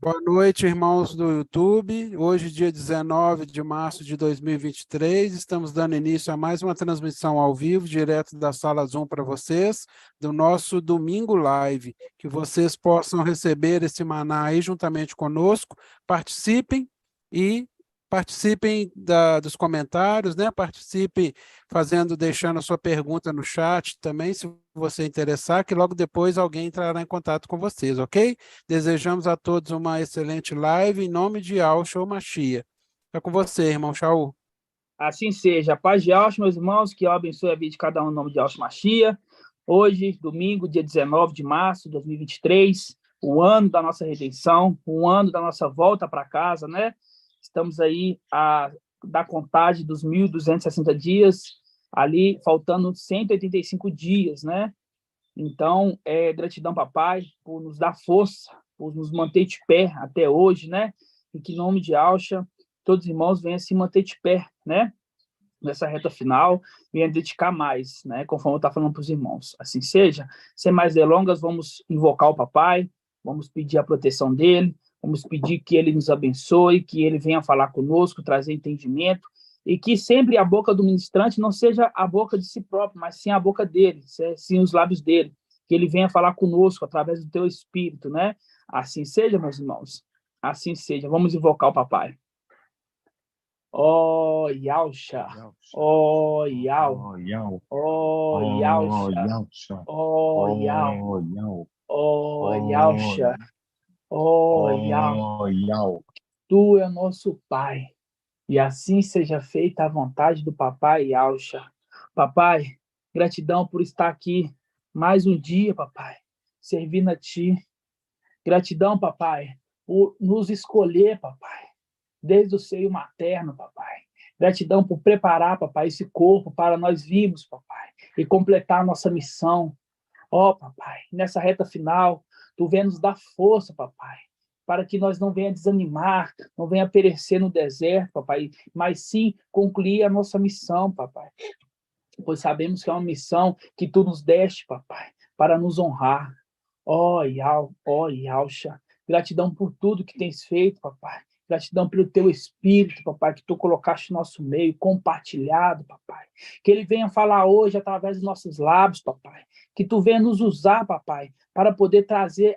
Boa noite, irmãos do YouTube. Hoje, dia 19 de março de 2023, estamos dando início a mais uma transmissão ao vivo, direto da sala Zoom para vocês, do nosso Domingo Live. Que vocês possam receber esse maná aí juntamente conosco, participem e participem dos comentários, né? Participem deixando a sua pergunta no chat também, se você interessar, que logo depois alguém entrará em contato com vocês, ok? Desejamos a todos uma excelente live em nome de Yahshua Mashiach. Está com você, irmão Shaul. Assim seja. Paz de Yahshua, meus irmãos, que eu abençoe a vida de cada um em nome de Yahshua Mashiach. Hoje, domingo, dia 19 de março de 2023, o ano da nossa redenção, o ano da nossa volta para casa, né? Estamos aí da contagem dos 1.260 dias, ali faltando 185 dias, né? Então, gratidão, papai, por nos dar força, por nos manter de pé até hoje, né? E que em nome de Yahshua, todos os irmãos venham se manter de pé, né? Nessa reta final, venha dedicar mais, né? Conforme eu estava falando para os irmãos. Assim seja. Sem mais delongas, vamos invocar o papai, vamos pedir a proteção dele, vamos pedir que ele nos abençoe, que ele venha falar conosco, trazer entendimento, e que sempre a boca do ministrante não seja a boca de si próprio, mas sim a boca dele, sim os lábios dele, que ele venha falar conosco através do teu espírito, né? Assim seja, meus irmãos. Assim seja. Vamos invocar o papai. Oh, Yahshua. Oh, Yah. Oh, Yahshua. Oh, Yah. Oh, Yahshua. Oh, Yah. Tu é nosso Pai. E assim seja feita a vontade do papai Yahshua. Papai, gratidão por estar aqui mais um dia, papai, servindo a ti. Gratidão, papai, por nos escolher, papai, desde o seio materno, papai. Gratidão por preparar, papai, esse corpo para nós virmos, papai, e completar a nossa missão. Ó, papai, nessa reta final, tu vem nos dar força, papai, para que nós não venha desanimar, não venha perecer no deserto, papai, mas sim concluir a nossa missão, papai. Pois sabemos que é uma missão que tu nos deste, papai, para nos honrar. Ó, Yahshua, gratidão por tudo que tens feito, papai. Gratidão pelo teu espírito, papai, que tu colocaste no nosso meio, compartilhado, papai. Que ele venha falar hoje através dos nossos lábios, papai. Que tu venha nos usar, papai, para poder trazer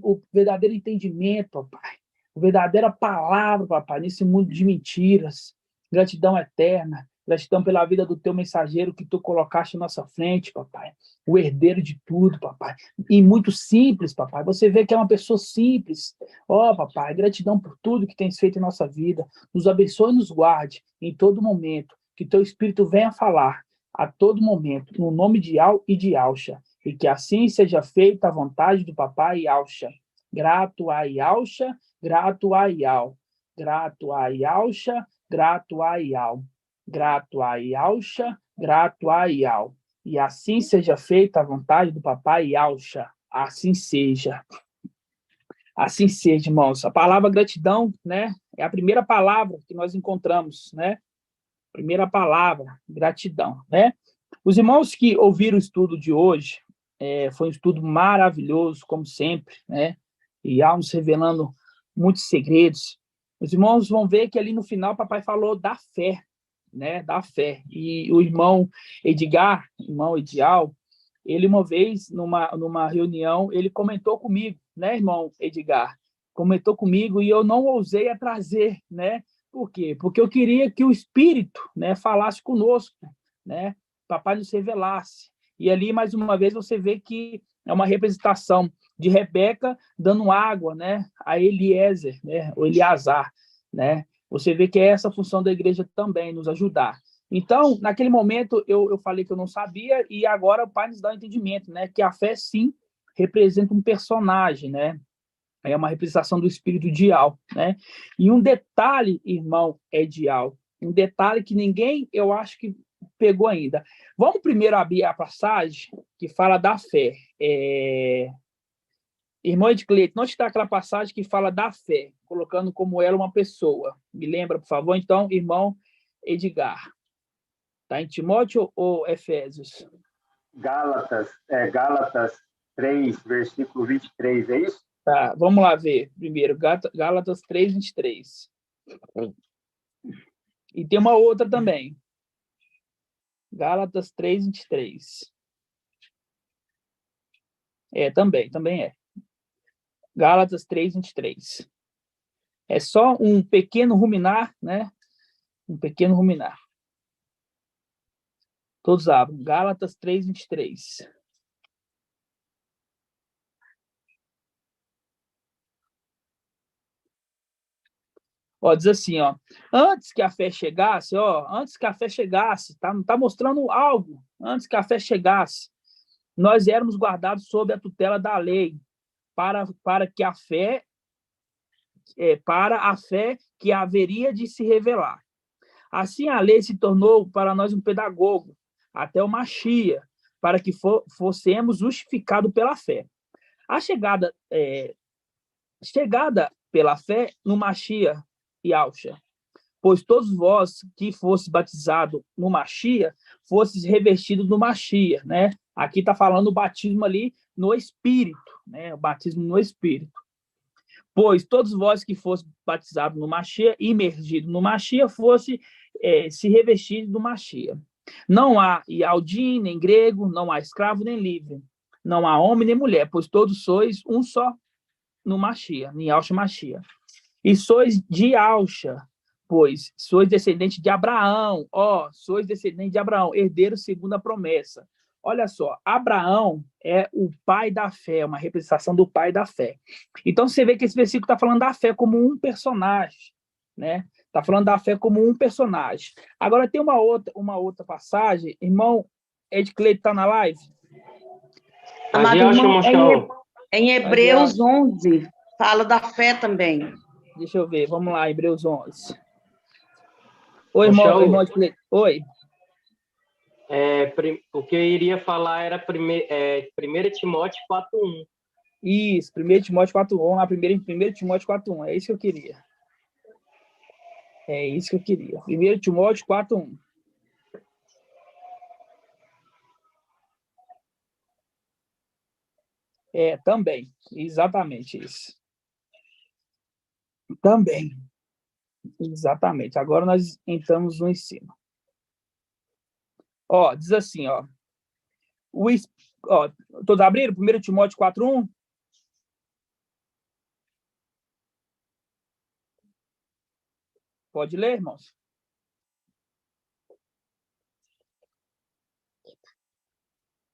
o verdadeiro entendimento, papai. A verdadeira palavra, papai, nesse mundo de mentiras. Gratidão eterna. Gratidão pela vida do teu mensageiro que tu colocaste na nossa frente, papai. O herdeiro de tudo, papai. E muito simples, papai. Você vê que é uma pessoa simples. Ó, papai, gratidão por tudo que tens feito em nossa vida. Nos abençoe e nos guarde em todo momento. Que teu Espírito venha falar a todo momento, no nome de Yah e de Yahshua. E que assim seja feita a vontade do papai Yahshua. Grato a Yahshua, grato a Yah. Grato a Yahshua, grato a Yah. Grato a Yahshua, grato a Yah. E assim seja feita a vontade do papai Yahshua. Assim seja. Assim seja, irmãos. A palavra gratidão, né, é a primeira palavra que nós encontramos, né? Primeira palavra, gratidão, né? Os irmãos que ouviram o estudo de hoje, foi um estudo maravilhoso, como sempre, né? E há nos revelando muitos segredos. Os irmãos vão ver que ali no final o papai falou da fé, né, da fé. E o irmão Edgar, irmão Edial, ele uma vez, numa reunião, ele comentou comigo, né, irmão Edgar? Comentou comigo e eu não ousei a trazer, né? Por quê? Porque eu queria que o Espírito, né, falasse conosco, né? Papai nos revelasse. E ali, mais uma vez, você vê que é uma representação de Rebeca dando água, né, a Eliezer, né, ou Eleazar, né? Você vê que é essa a função da igreja também, nos ajudar. Então, naquele momento, eu falei que eu não sabia, e agora o Pai nos dá o entendimento, né? Que a fé, sim, representa um personagem, né? É uma representação do espírito de Yah, né? E um detalhe, irmão, Edial, um detalhe que ninguém, eu acho que pegou ainda. Vamos primeiro abrir a passagem que fala da fé. Irmão Edcleito, não está aquela passagem que fala da fé, colocando como ela uma pessoa. Me lembra, por favor, então, irmão Edgar. Está em Timóteo ou Efésios? Gálatas 3, versículo 23, é isso? Tá, vamos lá ver primeiro, Gálatas 3:23. E tem uma outra também. Gálatas 3:23. Também é. Gálatas 3:23. É só um pequeno ruminar, né? Um pequeno ruminar. Todos abram. Gálatas 3:23. Ó, diz assim, ó, antes que a fé chegasse, tá mostrando algo. Antes que a fé chegasse, nós éramos guardados sob a tutela da lei, para que a fé, para a fé que haveria de se revelar. Assim, a lei se tornou para nós um pedagogo, até o Machia, para que fossemos justificados pela fé. A chegada pela fé no Machia e Alcha, pois todos vós que fosse batizado no Machia, fosses revestidos no Machia, né? Aqui está falando o batismo ali no Espírito, né? O batismo no Espírito. Pois todos vós que fosse batizado no Machia, imergido no Machia, fosse se revestir do Machia. Não há Ialdim, nem grego, não há escravo, nem livre. Não há homem, nem mulher, pois todos sois um só no Machia, em Alcha Machia. E sois de Alcha, pois sois descendente de Abraão. Sois descendente de Abraão, herdeiro segundo a promessa. Olha só, Abraão é o pai da fé, uma representação do pai da fé. Então, você vê que esse versículo está falando da fé como um personagem, né? Está falando da fé como um personagem. Agora, tem uma outra passagem. Irmão Ed Cleide está na live? Amado irmão, em Hebreus 11, fala da fé também. Deixa eu ver, vamos lá, Hebreus 11. Oi, irmão Ed Cleide. Oi. O que eu iria falar era 1 Timóteo 4:1. Isso, 1 Timóteo 4:1, lá primeiro em 1 Timóteo 4:1, é isso que eu queria. 1 Timóteo 4:1. Também, exatamente isso. Também, exatamente. Agora nós entramos no ensino. Diz assim, todos abriram? 1 Timóteo 4:1? Pode ler, irmãos?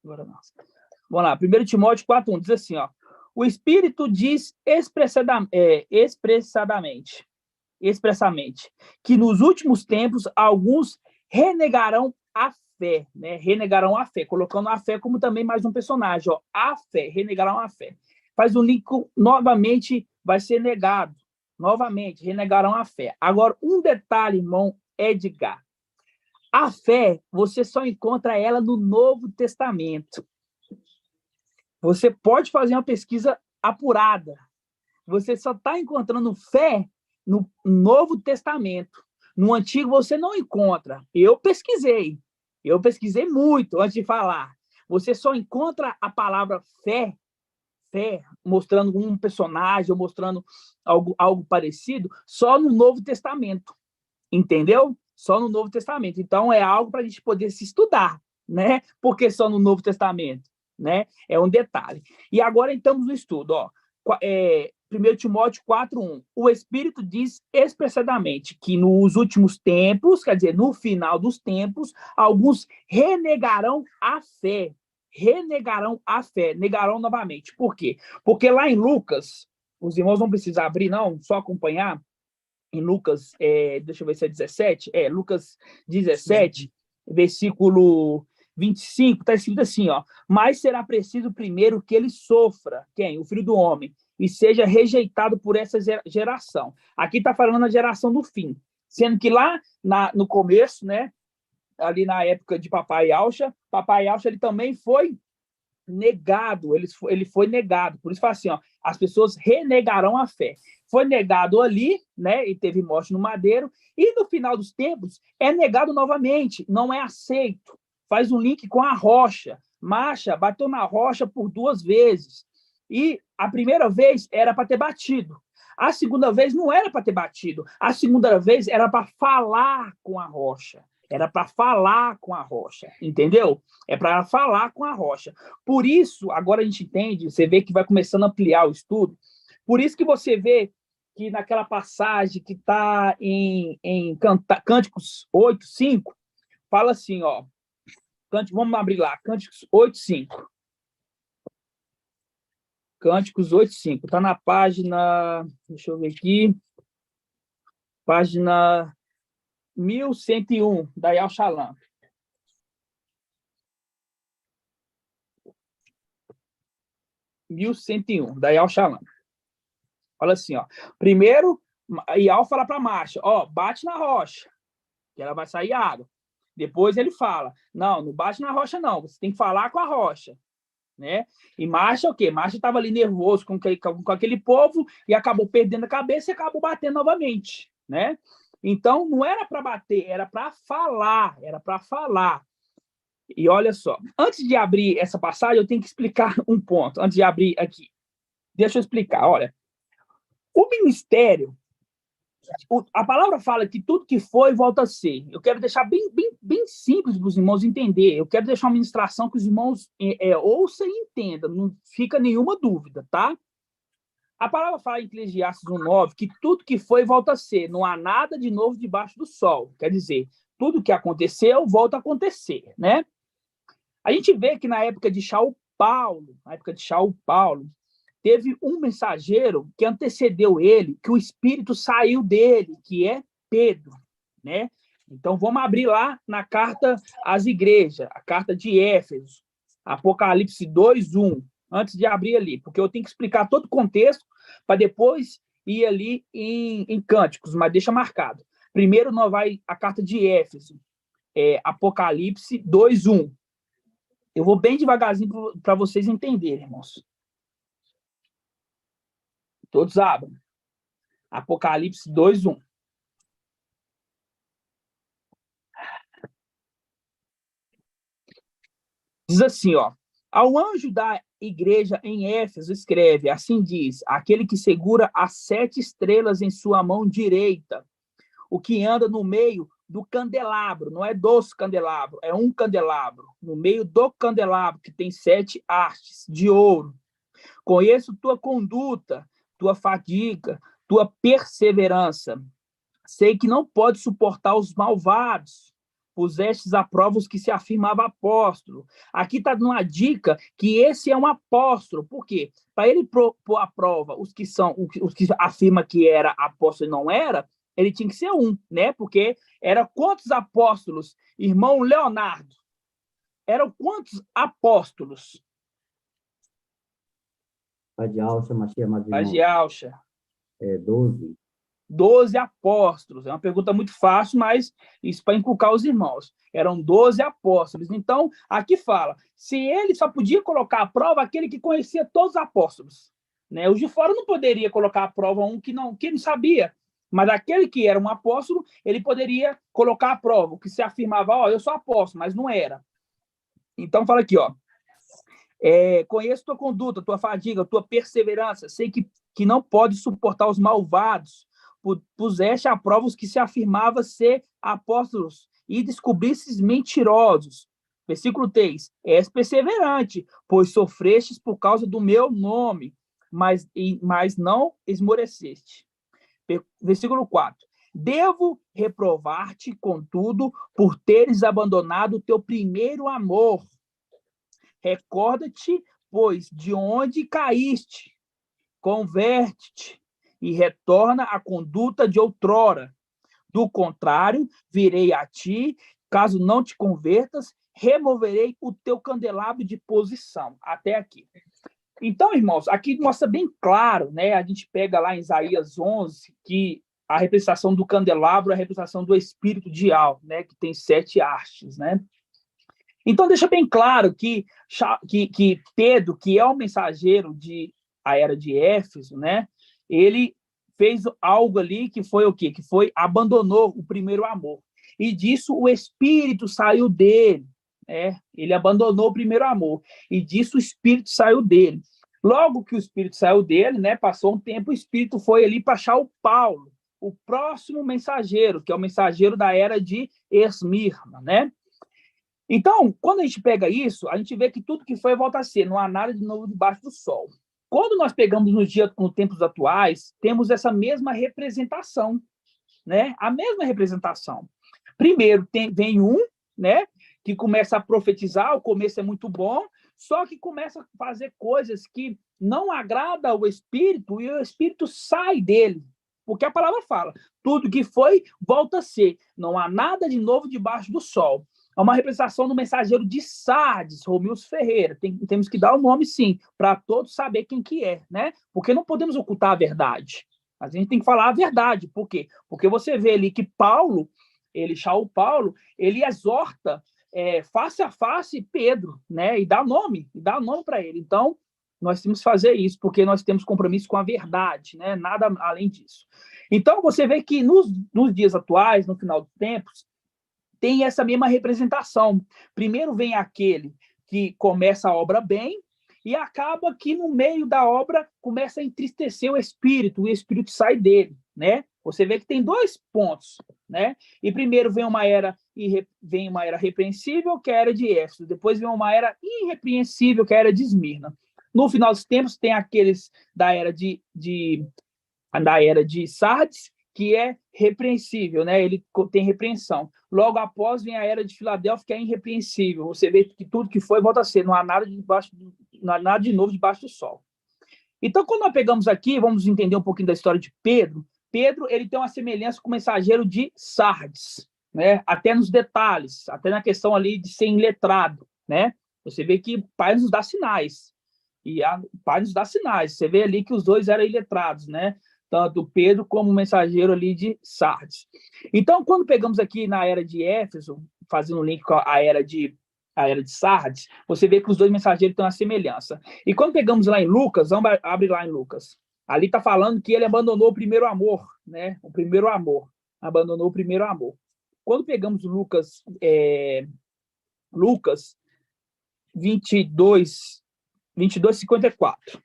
Agora não. Vamos lá, 1 Timóteo 4:1 diz assim, o Espírito diz expressamente, que nos últimos tempos alguns renegarão a fé, né? Renegarão a fé, colocando a fé como também mais um personagem, a fé, renegarão a fé. Faz um link novamente, vai ser negado, novamente, renegarão a fé. Agora, um detalhe, irmão Edgar, a fé, você só encontra ela no Novo Testamento. Você pode fazer uma pesquisa apurada. Você só está encontrando fé no Novo Testamento. No Antigo você não encontra. Eu pesquisei muito antes de falar. Você só encontra a palavra fé, mostrando um personagem ou mostrando algo parecido, só no Novo Testamento. Entendeu? Só no Novo Testamento. Então, é algo para a gente poder se estudar, né? Porque só no Novo Testamento, né? É um detalhe. E agora entramos no estudo, 1 Timóteo 4:1. O Espírito diz expressadamente que nos últimos tempos, quer dizer, no final dos tempos, alguns renegarão a fé. Negarão novamente. Por quê? Porque lá em Lucas, os irmãos não precisam abrir, não, só acompanhar. Em Lucas, deixa eu ver se é 17, Lucas 17, versículo 25, está escrito assim, mas será preciso primeiro que ele sofra, quem? O Filho do Homem, e seja rejeitado por essa geração. Aqui está falando a geração do fim, sendo que lá no começo, né, ali na época de Papai Alcha, ele também foi negado, ele foi negado, por isso fala assim, as pessoas renegarão a fé. Foi negado ali, né, e teve morte no madeiro, e no final dos tempos é negado novamente, não é aceito. Faz um link com a rocha. Macha bateu na rocha por 2 vezes. E a primeira vez era para ter batido. A segunda vez não era para ter batido. A segunda vez era para falar com a rocha. Era para falar com a rocha, entendeu? É para falar com a rocha. Por isso, agora a gente entende, você vê que vai começando a ampliar o estudo. Por isso que você vê que naquela passagem que está em Cânticos 8:5, fala assim, ó. Vamos abrir lá, Cânticos 8:5. Cânticos 8:5. Está na página, deixa eu ver aqui, página 1101, da Yal Shalom. da Yal Shalom. Fala assim, ó. Primeiro, Yal fala para Marcha, ó, bate na rocha, que ela vai sair água. Depois ele fala, não bate na rocha não, você tem que falar com a rocha. Né? E Marcha o quê? Marcha estava ali nervoso com aquele povo e acabou perdendo a cabeça e acabou batendo novamente, né? Então, não era para bater, era para falar, E olha só, antes de abrir essa passagem, eu tenho que explicar um ponto, antes de abrir aqui. Deixa eu explicar, olha. O ministério, a palavra fala que tudo que foi, volta a ser. Eu quero deixar bem simples para os irmãos entenderem. Eu quero deixar uma ministração que os irmãos ouçam e entendam. Não fica nenhuma dúvida, tá? A palavra fala em Eclesiastes 1:9 que tudo que foi, volta a ser. Não há nada de novo debaixo do sol. Quer dizer, tudo que aconteceu, volta a acontecer, né? A gente vê que na época de Shaul Paulo, teve um mensageiro que antecedeu ele, que o Espírito saiu dele, que é Pedro, né? Então, vamos abrir lá na carta às igrejas, a carta de Éfeso, Apocalipse 2:1, antes de abrir ali, porque eu tenho que explicar todo o contexto para depois ir ali em Cânticos, mas deixa marcado. Primeiro, nós vai a carta de Éfeso, Apocalipse 2:1. Eu vou bem devagarzinho para vocês entenderem, irmãos. Todos abram. Apocalipse 2:1. Diz assim, ó. Ao anjo da igreja em Éfeso escreve, assim diz, aquele que segura as 7 estrelas em sua mão direita, o que anda no meio do candelabro, não é dos candelabros, é um candelabro, no meio do candelabro, que tem 7 hastes de ouro. Conheço tua conduta, tua fadiga, tua perseverança. Sei que não pode suportar os malvados. Pusestes à prova os que se afirmava apóstolo. Aqui está dando uma dica que esse é um apóstolo. Por quê? Para ele pôr à prova os que afirma que era apóstolo e não era, ele tinha que ser um, né? Porque era quantos apóstolos? Irmão Leonardo. Eram quantos apóstolos? Padialcha, Machia, Padialcha. 12. 12 apóstolos. É uma pergunta muito fácil, mas isso para inculcar os irmãos. Eram 12 apóstolos. Então, aqui fala, se ele só podia colocar à prova aquele que conhecia todos os apóstolos. Né? Os de fora não poderia colocar à prova um que não sabia. Mas aquele que era um apóstolo, ele poderia colocar à prova, o que se afirmava, eu sou apóstolo, mas não era. Então, fala aqui, ó. Conheço tua conduta, tua fadiga, tua perseverança. Sei que não pode suportar os malvados. Puseste à prova os que se afirmava ser apóstolos e descobristes mentirosos. Versículo 3. És perseverante, pois sofrestes por causa do meu nome, mas não esmoreceste. Versículo 4. Devo reprovar-te, contudo, por teres abandonado o teu primeiro amor. Recorda-te, pois, de onde caíste. Converte-te e retorna à conduta de outrora. Do contrário, virei a ti, caso não te convertas, removerei o teu candelabro de posição. Até aqui. Então, irmãos, aqui mostra bem claro, né? A gente pega lá em Isaías 11, que a representação do candelabro é a representação do espírito de Al, né? Que tem 7 hastes, né? Então, deixa bem claro que Pedro, que é o mensageiro a era de Éfeso, né? Ele fez algo ali que foi o quê? Que foi, abandonou o primeiro amor. E disso o Espírito saiu dele. Ele abandonou o primeiro amor. E disso o Espírito saiu dele. Logo que o Espírito saiu dele, né, passou um tempo, o Espírito foi ali para achar o Paulo, o próximo mensageiro, que é o mensageiro da era de Esmirna, né? Então, quando a gente pega isso, a gente vê que tudo que foi volta a ser, não há nada de novo debaixo do sol. Quando nós pegamos nos tempos atuais, temos essa mesma representação, né? A mesma representação. Primeiro vem um, né, que começa a profetizar, o começo é muito bom, só que começa a fazer coisas que não agrada ao Espírito e o Espírito sai dele. Porque a palavra fala, tudo que foi, volta a ser. Não há nada de novo debaixo do sol. É uma representação do mensageiro de Sardes, Romilson Ferreira. Temos que dar o nome, sim, para todos saber quem que é, né? Porque não podemos ocultar a verdade. A gente tem que falar a verdade. Por quê? Porque você vê ali que Paulo, Shaul Paulo, ele exorta face a face Pedro, né? E dá nome para ele. Então, nós temos que fazer isso, porque nós temos compromisso com a verdade, né? Nada além disso. Então, você vê que nos dias atuais, no final dos tempos, tem essa mesma representação. Primeiro vem aquele que começa a obra bem e acaba que no meio da obra começa a entristecer o Espírito sai dele, né? Você vê que tem dois pontos, né? E primeiro vem uma era repreensível, que é a era de Éfeso. Depois vem uma era irrepreensível, que é a era de Esmirna. No final dos tempos tem aqueles da era de Sardes, que é repreensível, né? Ele tem repreensão. Logo após vem a era de Filadélfia, que é irrepreensível. Você vê que tudo que foi volta a ser, não há nada de novo debaixo do sol. Então, quando nós pegamos aqui, vamos entender um pouquinho da história de Pedro. Pedro, ele tem uma semelhança com o mensageiro de Sardes, né? Até nos detalhes, até na questão ali de ser iletrado, né? Você vê que o Pai nos dá sinais. E o Pai nos dá sinais. Você vê ali que os dois eram iletrados, né? Tanto Pedro como o mensageiro ali de Sardes. Então, quando pegamos aqui na era de Éfeso, fazendo um link com a era de Sardes, você vê que os dois mensageiros têm uma semelhança. E quando pegamos lá em Lucas, vamos abrir lá em Lucas. Ali está falando que ele abandonou o primeiro amor, né? O primeiro amor. Abandonou o primeiro amor. Quando pegamos Lucas 22, 54.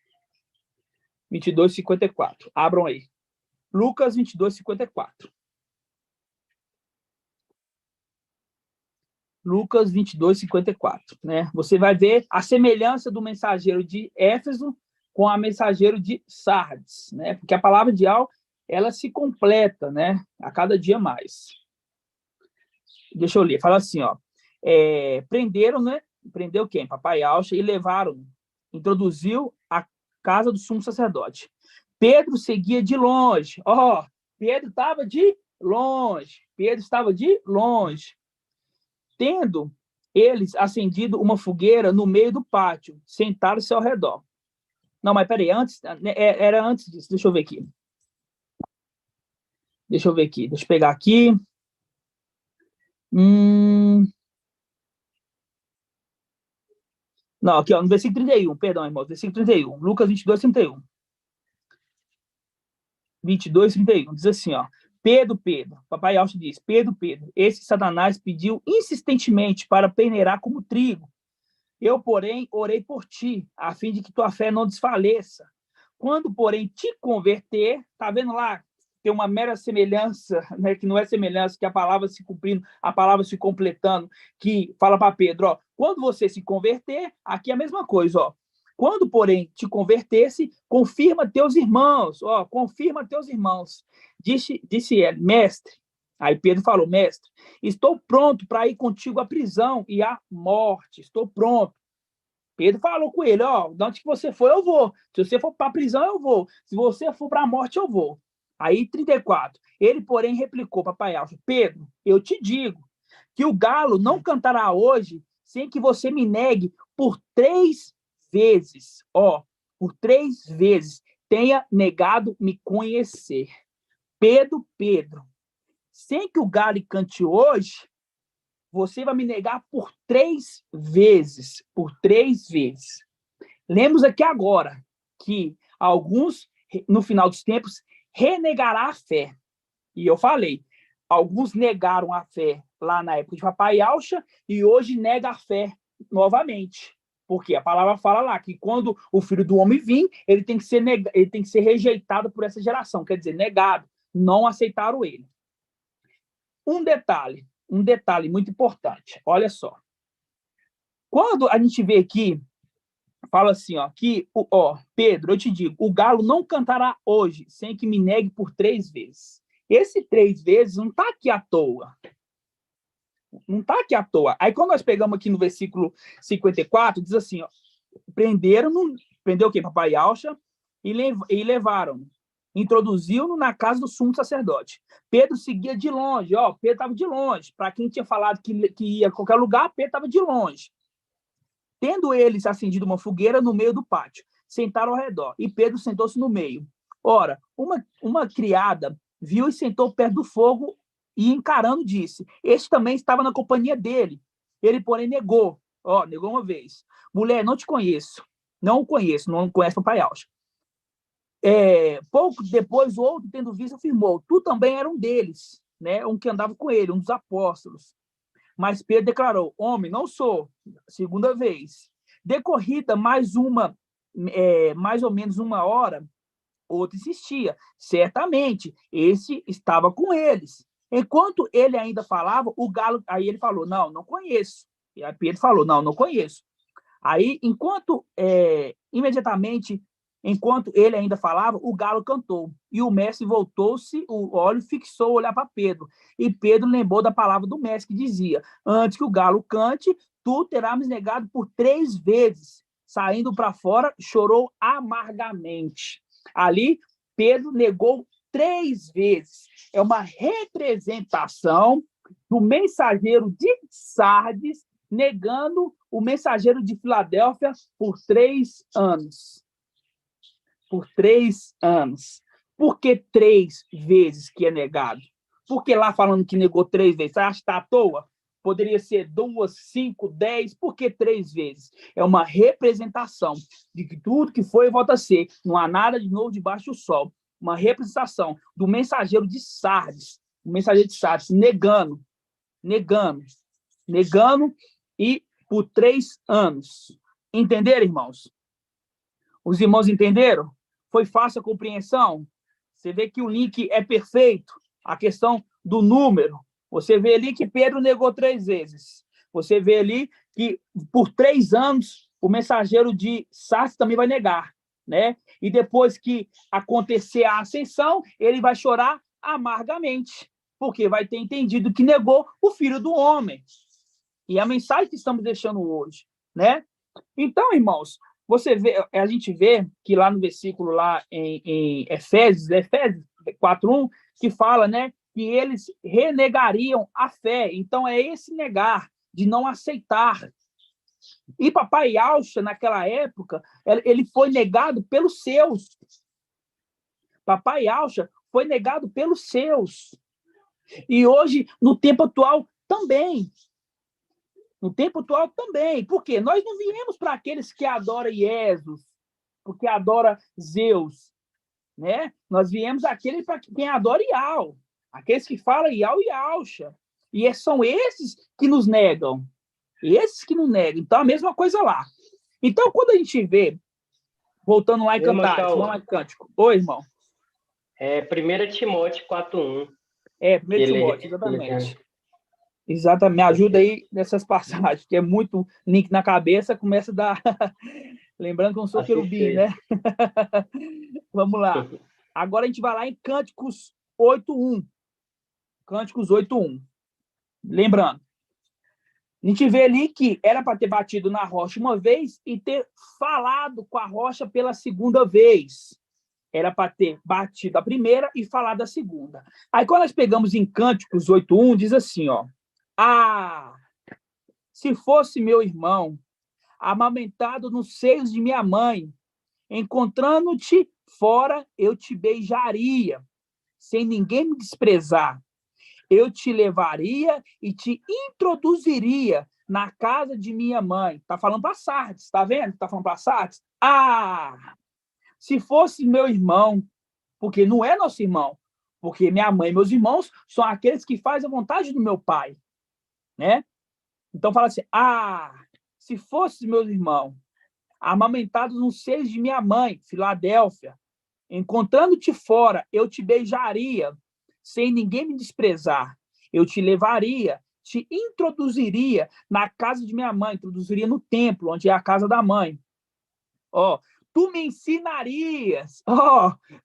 22:54. Abram aí. Lucas 22:54. Lucas 22:54, né? Você vai ver a semelhança do mensageiro de Éfeso com a mensageiro de Sardes, né? Porque a palavra de Al, ela se completa, né? A cada dia mais. Deixa eu ler. Fala assim, ó. Prenderam, né? Prendeu quem? Papai Alcha, e levaram. Introduziu a casa do sumo sacerdote. Pedro seguia de longe. Pedro estava de longe. Pedro estava de longe. Tendo eles acendido uma fogueira no meio do pátio, sentaram-se ao redor. Não, mas peraí, era antes disso. Deixa eu ver aqui. Deixa eu pegar aqui. Não, aqui, ó, no versículo 31, perdão, irmão, versículo 31, Lucas 22:31. 22:31, diz assim, ó. Pedro, papai Alcho diz, Pedro, esse Satanás pediu insistentemente para peneirar como trigo. Eu, porém, orei por ti, a fim de que tua fé não desfaleça. Quando, porém, te converter, tá vendo lá? Tem uma mera semelhança, né, que não é semelhança, que a palavra se cumprindo, a palavra se completando, que fala para Pedro, ó, quando você se converter, aqui é a mesma coisa, ó. Quando, porém, te convertesse, confirma teus irmãos, confirma teus irmãos. Disse ele, mestre, aí Pedro falou, mestre, estou pronto para ir contigo à prisão e à morte, estou pronto. Pedro falou com ele, de onde que você for, eu vou. Se você for para a prisão, eu vou. Se você for para a morte, eu vou. Aí, 34. Ele, porém, replicou, papai Alcho, Pedro, eu te digo que o galo não cantará hoje sem que você me negue por 3 vezes. Por 3 vezes tenha negado me conhecer. Pedro, sem que o galo cante hoje, você vai me negar por 3 vezes. Por 3 vezes. Lembramos aqui agora que alguns, no final dos tempos, renegará a fé. E eu falei, alguns negaram a fé lá na época de Papai Alcha e hoje nega a fé novamente. Porque a palavra fala lá que quando o Filho do Homem vir, ele tem que ser rejeitado por essa geração, quer dizer, negado, não aceitaram ele. Um detalhe muito importante, olha só. Quando a gente vê aqui, fala assim, ó, que, Pedro, eu te digo, o galo não cantará hoje sem que me negue por 3 vezes. Esse 3 vezes não está aqui à toa. Não está aqui à toa. Aí, quando nós pegamos aqui no versículo 54, diz assim, ó, prendeu o quê? Papai Alcha, e levaram. Introduziu-no na casa do sumo sacerdote. Pedro seguia de longe. Pedro estava de longe. Para quem tinha falado que ia a qualquer lugar, Pedro estava de longe. Tendo eles acendido uma fogueira no meio do pátio, sentaram ao redor, e Pedro sentou-se no meio. Ora, uma criada viu e sentou perto do fogo e, encarando, disse: este também estava na companhia dele. Ele, porém, negou uma vez. Mulher, não te conheço. Não o conheço, não conhece Papai Alcha. Pouco depois, o outro, tendo visto, afirmou: tu também era um deles, né? Um que andava com ele, um dos apóstolos. Mas Pedro declarou: homem, não sou. Segunda vez. Decorrida mais ou menos 1 hora, outro insistia: certamente, esse estava com eles. Enquanto ele ainda falava, o galo... Aí ele falou: não conheço. E aí Pedro falou: não conheço. Aí, imediatamente, enquanto ele ainda falava, o galo cantou. E o mestre voltou-se, o olho fixou o olhar para Pedro. E Pedro lembrou da palavra do mestre, que dizia: antes que o galo cante, tu terás me negado por 3 vezes. Saindo para fora, chorou amargamente. Ali, Pedro negou 3 vezes. É uma representação do mensageiro de Sardes negando o mensageiro de Filadélfia por 3 anos. Por 3 anos. Por que 3 vezes que é negado? Por que lá falando que negou 3 vezes? Você acha que está à toa? Poderia ser 2, 5, 10. Por que 3 vezes? É uma representação de que tudo que foi volta a ser. Não há nada de novo debaixo do sol. Uma representação do mensageiro de Sardes. O mensageiro de Sardes negando e por 3 anos. Entenderam, irmãos? Os irmãos entenderam? Foi fácil a compreensão? Você vê que o link é perfeito. A questão do número. Você vê ali que Pedro negou 3 vezes. Você vê ali que por 3 anos o mensageiro de Sardes também vai negar, né? E depois que acontecer a ascensão, ele vai chorar amargamente, porque vai ter entendido que negou o Filho do Homem. E a mensagem que estamos deixando hoje, né? Então, irmãos, a gente vê que lá no versículo lá em Efésios 4:1, que fala, né, que eles renegariam a fé. Então, é esse negar, de não aceitar. E Papai Alcha, naquela época, ele foi negado pelos seus. Papai Alcha foi negado pelos seus. E hoje, no tempo atual, também. No tempo atual também. Por quê? Nós não viemos para aqueles que adoram Jesus, porque adora Zeus, né? Nós viemos aqueles para quem adora Iau, aqueles que falam Iau e Alcha. E são esses que nos negam. Esses que nos negam. Então, a mesma coisa lá. Então, quando a gente vê, voltando lá em Cantares, vamos lá em Cântico. Oi, irmão. 1 Timóteo 4:1. 1 Timóteo, exatamente. Exatamente, me ajuda aí nessas passagens, que é muito link na cabeça, começa a dar... Lembrando que eu não sou querubim, né? Vamos lá. Agora a gente vai lá em Cânticos 8:1. Cânticos 8:1. Lembrando, a gente vê ali que era para ter batido na rocha uma vez e ter falado com a rocha pela segunda vez. Era para ter batido a primeira e falado a segunda. Aí, quando nós pegamos em Cânticos 8:1, diz assim, ó: se fosse meu irmão, amamentado nos seios de minha mãe, encontrando-te fora, eu te beijaria, sem ninguém me desprezar. Eu te levaria e te introduziria na casa de minha mãe. Está falando para Sardes, está vendo? Está falando para Sardes. Se fosse meu irmão, porque não é nosso irmão, porque minha mãe e meus irmãos são aqueles que fazem a vontade do meu pai, né? Então fala assim: se fosses, meus irmãos, amamentados nos seios de minha mãe, Filadélfia, encontrando-te fora, eu te beijaria, sem ninguém me desprezar. Eu te levaria, te introduziria na casa de minha mãe, introduziria no templo, onde é a casa da mãe. Ó, tu me ensinarias,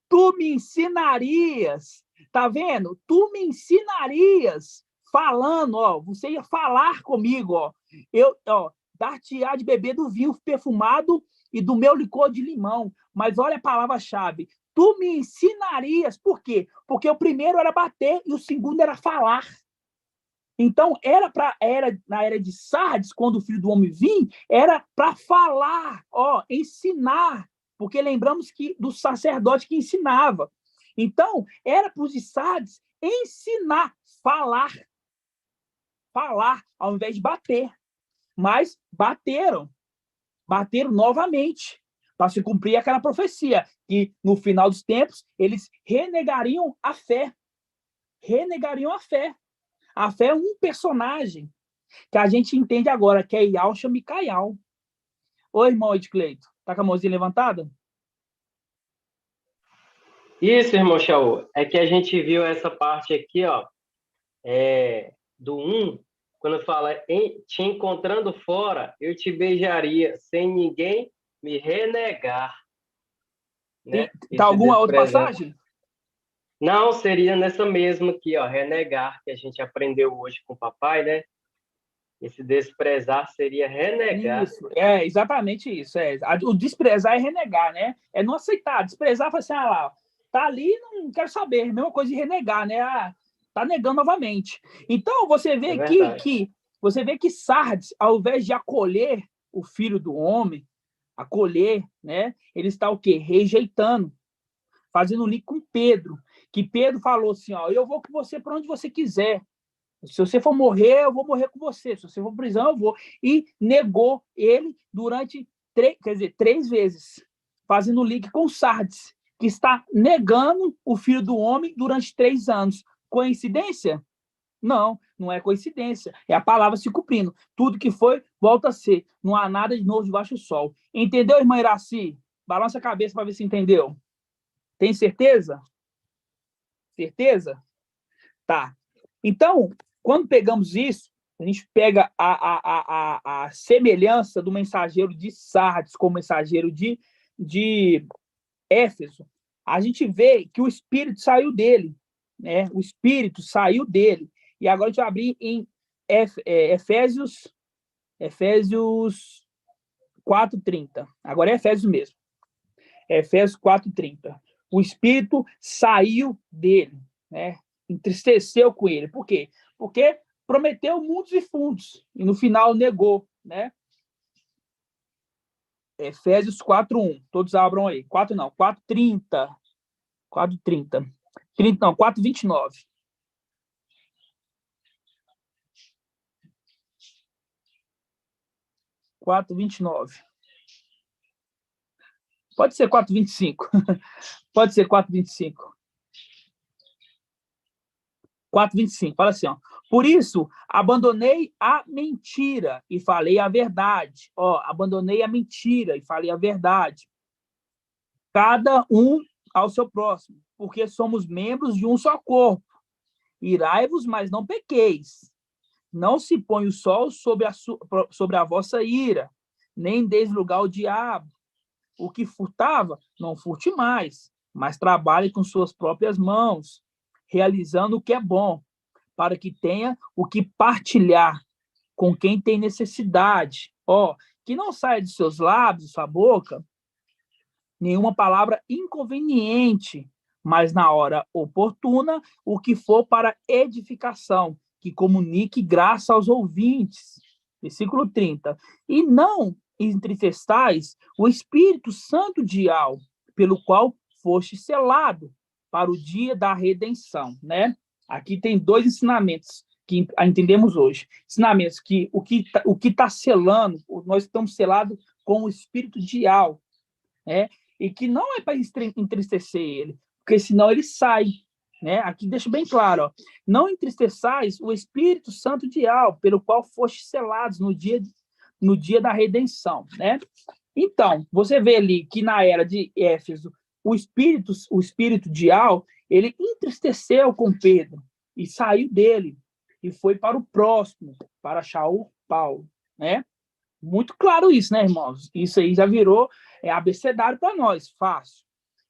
tu me ensinarias, tá vendo? Tu me ensinarias, falando, você ia falar comigo, dar-te-á de beber do vinho perfumado e do meu licor de limão. Mas olha a palavra-chave, tu me ensinarias, por quê? Porque o primeiro era bater e o segundo era falar. Então, na era de Sardes, quando o Filho do Homem vinha, era para falar, ensinar, porque lembramos que do sacerdote que ensinava. Então, era para os de Sardes ensinar, falar, ao invés de bater. Mas bateram novamente, para se cumprir aquela profecia, que no final dos tempos, eles renegariam a fé. A fé é um personagem que a gente entende agora, que é Yahshua Micael. Oi, irmão Edcleito. Tá com a mãozinha levantada? Isso, irmão Shaul. É que a gente viu essa parte aqui, do 1, quando fala, te encontrando fora, eu te beijaria, sem ninguém me renegar. Né? Tá alguma outra passagem? Não, seria nessa mesma aqui, renegar, que a gente aprendeu hoje com o papai, né? Esse desprezar seria renegar. Isso, exatamente isso. O desprezar é renegar, né? É não aceitar. Desprezar, fala assim, tá ali, não quero saber. Mesma coisa de renegar, né? Tá negando novamente. Então, você vê que Sardes, ao invés de acolher o Filho do Homem, né? Ele está o quê? Rejeitando. Fazendo um link com Pedro, que Pedro falou assim, eu vou com você para onde você quiser. Se você for morrer, eu vou morrer com você. Se você for prisão, eu vou. E negou ele durante 3 vezes, fazendo link com Sardes, que está negando o Filho do Homem durante 3 anos. Coincidência? Não, não é coincidência. É a palavra se cumprindo. Tudo que foi, volta a ser. Não há nada de novo debaixo do sol. Entendeu, irmã Iraci? Balança a cabeça para ver se entendeu. Tem certeza? Certeza? Tá. Então, quando pegamos isso, a gente pega a semelhança do mensageiro de Sardes com o mensageiro de Éfeso, a gente vê que o Espírito saiu dele, né? O Espírito saiu dele. E agora a gente vai abrir em Efésios 4:30. Agora é Efésios mesmo. Efésios 4:30. O Espírito saiu dele, né? Entristeceu com ele. Por quê? Porque prometeu mundos e fundos e no final negou, né? Efésios 4:1. Todos abram aí. 4:30. 4:29. Pode ser 4:25. Pode ser 4:25. 4:25. Fala assim, por isso, abandonei a mentira e falei a verdade. Abandonei a mentira e falei a verdade. Cada um ao seu próximo, porque somos membros de um só corpo. Irai-vos, mas não pequeis. Não se põe o sol sobre a vossa ira, nem deis lugar ao diabo. O que furtava, não furte mais, mas trabalhe com suas próprias mãos, realizando o que é bom, para que tenha o que partilhar com quem tem necessidade. Que não saia de seus lábios, sua boca, nenhuma palavra inconveniente, mas na hora oportuna, o que for para edificação, que comunique graça aos ouvintes. Versículo 30. E não entristeçais o Espírito Santo de Al, pelo qual foste selado para o dia da redenção, né? Aqui tem 2 ensinamentos que entendemos hoje. Ensinamentos que o que está selando, nós estamos selados com o Espírito de Al, né? E que não é para entristecer ele, porque senão ele sai, né? Aqui deixa bem claro, não entristeçais o Espírito Santo de Al, pelo qual foste selados no dia no dia da redenção, né? Então, você vê ali que na era de Éfeso, o espírito de Al, ele entristeceu com Pedro e saiu dele e foi para o próximo, para Shaul Paulo, né? Muito claro isso, né, irmãos? Isso aí já virou abecedário para nós, fácil.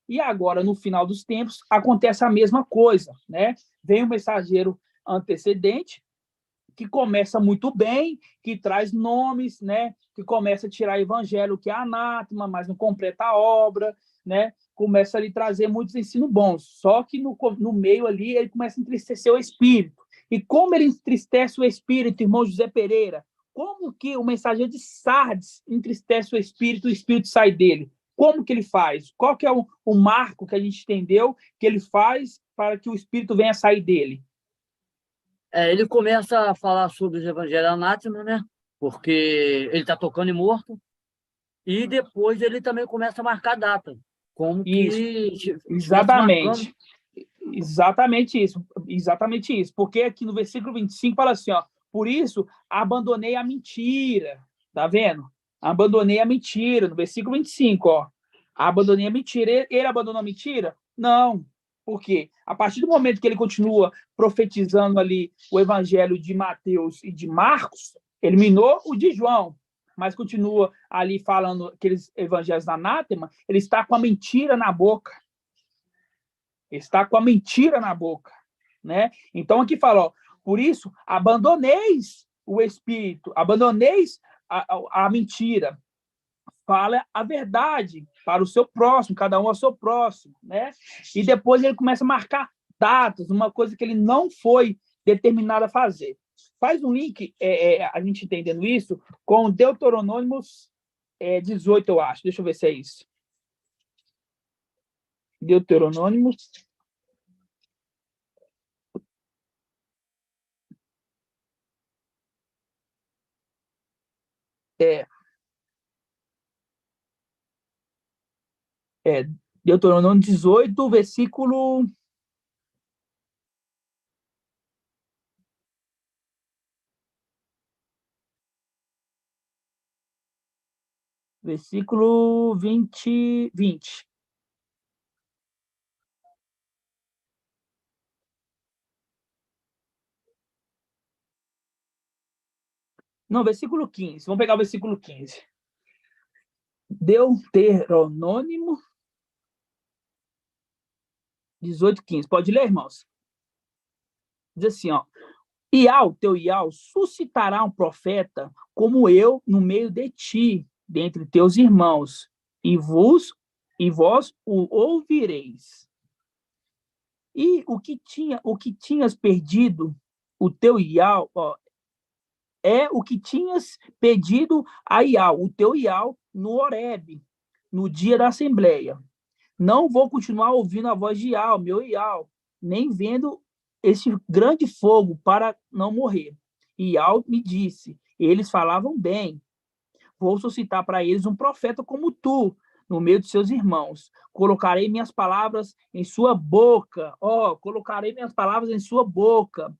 E agora, no final dos tempos, acontece a mesma coisa, né? Vem o mensageiro antecedente, que começa muito bem, que traz nomes, né? Que começa a tirar evangelho que é anátema, mas não completa a obra, né? Começa a lhe trazer muitos ensinos bons. Só que no meio ali, ele começa a entristecer o espírito. E como ele entristece o espírito, irmão José Pereira? Como que o mensageiro de Sardes entristece o espírito sai dele? Como que ele faz? Qual que é o marco que a gente entendeu que ele faz para que o espírito venha sair dele? Ele começa a falar sobre os evangelhos anátema, né? Porque ele está tocando em morto. E depois ele também começa a marcar data. Como que... Exatamente. Exatamente isso. Exatamente isso. Porque aqui no versículo 25 fala assim, ó, por isso abandonei a mentira. Tá vendo? Abandonei a mentira. No versículo 25, ó. Abandonei a mentira. Ele abandonou a mentira? Não. Por quê? A partir do momento que ele continua profetizando ali o evangelho de Mateus e de Marcos, eliminou o de João, mas continua ali falando aqueles evangelhos da anátema, ele está com a mentira na boca. Está com a mentira na boca, né? Então aqui fala, ó, por isso abandoneis o espírito, abandoneis a mentira. Fala a verdade para o seu próximo, cada um ao seu próximo, né? E depois ele começa a marcar datas, uma coisa que ele não foi determinado a fazer. Faz um link, a gente entendendo isso, com Deuteronômicos 18, eu acho. Deixa eu ver se é isso. Deuteronômicos. Deuteronômio 18, versículo... Versículo 20. Não, versículo 15. Vamos pegar o versículo 15. Deuteronômio 18, 15. Pode ler, irmãos? Diz assim, ó. Teu Ial, suscitará um profeta como eu no meio de ti, dentre teus irmãos, e vós o ouvireis. E o que tinhas perdido, o teu Ial, ó, é o que tinhas pedido a Ial, o teu Ial, no Horebe, no dia da Assembleia. Não vou continuar ouvindo a voz de Ial, meu Ial, nem vendo esse grande fogo para não morrer. E Ial me disse, eles falavam bem. Vou suscitar para eles um profeta como tu, no meio de seus irmãos. Colocarei minhas palavras em sua boca. Colocarei minhas palavras em sua boca.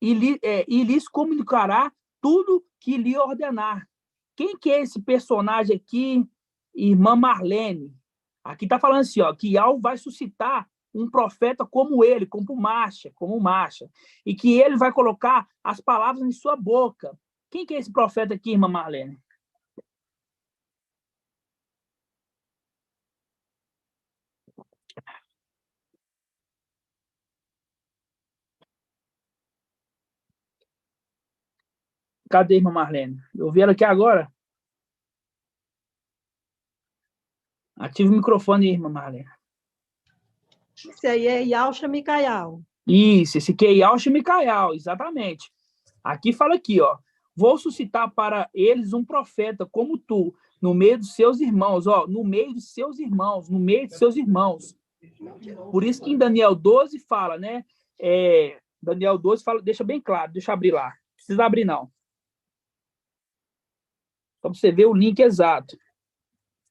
E lhes comunicará tudo que lhe ordenar. Quem que é esse personagem aqui? Irmã Marlene. Aqui está falando assim, ó, que Ial vai suscitar um profeta como ele, como Marcha, e que ele vai colocar as palavras em sua boca. Quem que é esse profeta aqui, irmã Marlene? Cadê a irmã Marlene? Eu vi ela aqui agora. Ative o microfone, irmã Marlene. Esse aí é Yaucha Micaial. Isso, esse aqui é Yaucha Micaial, exatamente. Aqui fala aqui, ó. Vou suscitar para eles um profeta como tu, no meio dos seus irmãos, ó, no meio de seus irmãos. Por isso que em Daniel 12 fala, né? Daniel 12 fala, deixa bem claro, deixa eu abrir lá. Não precisa abrir, não. Para você ver o link exato.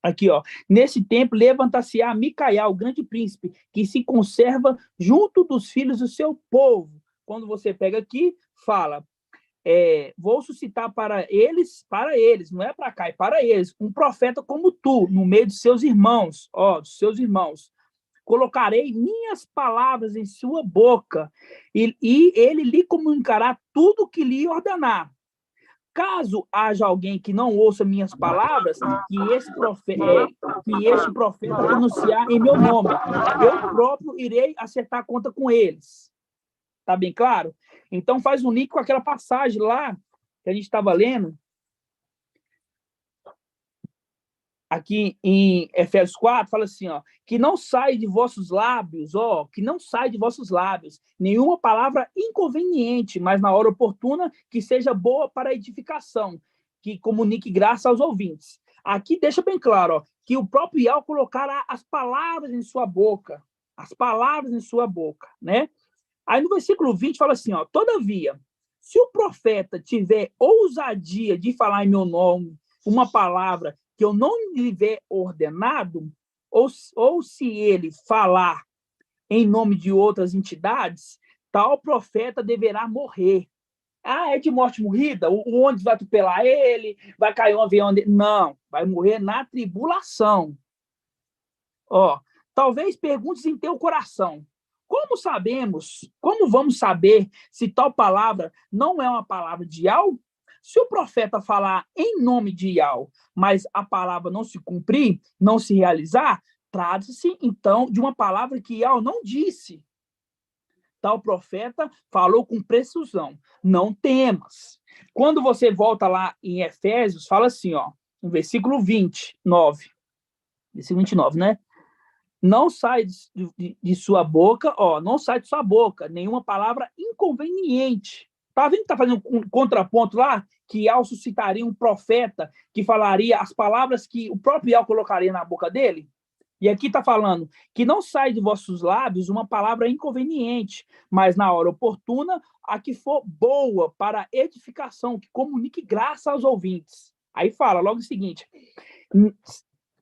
Aqui, ó. Nesse tempo, levanta-se-á Micaial, o grande príncipe, que se conserva junto dos filhos do seu povo. Quando você pega aqui, fala, vou suscitar para eles, não é para cá, é para eles, um profeta como tu, no meio de seus irmãos, dos seus irmãos. Colocarei minhas palavras em sua boca, e ele lhe comunicará tudo o que lhe ordenar. Caso haja alguém que não ouça minhas palavras, que este profeta pronunciar em meu nome, eu próprio irei acertar a conta com eles. Tá bem claro? Então faz um link com aquela passagem lá que a gente estava lendo, aqui em Efésios 4, fala assim, que não sai de vossos lábios, que não sai de vossos lábios nenhuma palavra inconveniente, mas na hora oportuna que seja boa para a edificação, que comunique graça aos ouvintes. Aqui deixa bem claro, que o próprio Yahweh colocará as palavras em sua boca, né? Aí no versículo 20 fala assim, todavia, se o profeta tiver ousadia de falar em meu nome uma palavra que eu não lhe ver ordenado, ou se ele falar em nome de outras entidades, tal profeta deverá morrer. É de morte morrida? O ônibus vai atropelar ele? Vai cair um avião? Não, vai morrer na tribulação. Talvez perguntes em teu coração, como vamos saber se tal palavra não é uma palavra de Yahweh? Se o profeta falar em nome de Yahweh, mas a palavra não se cumprir, não se realizar, trata-se, então, de uma palavra que Yahweh não disse. Tal profeta falou com precisão, não temas. Quando você volta lá em Efésios, fala assim, no versículo 29, versículo 29, né? Não sai de sua boca, não sai de sua boca nenhuma palavra inconveniente. Tá vendo que tá fazendo um contraponto lá? Que Yahweh suscitaria um profeta que falaria as palavras que o próprio Yahweh colocaria na boca dele? E aqui está falando que não sai de vossos lábios uma palavra inconveniente, mas na hora oportuna, a que for boa para edificação, que comunique graça aos ouvintes. Aí fala logo o seguinte,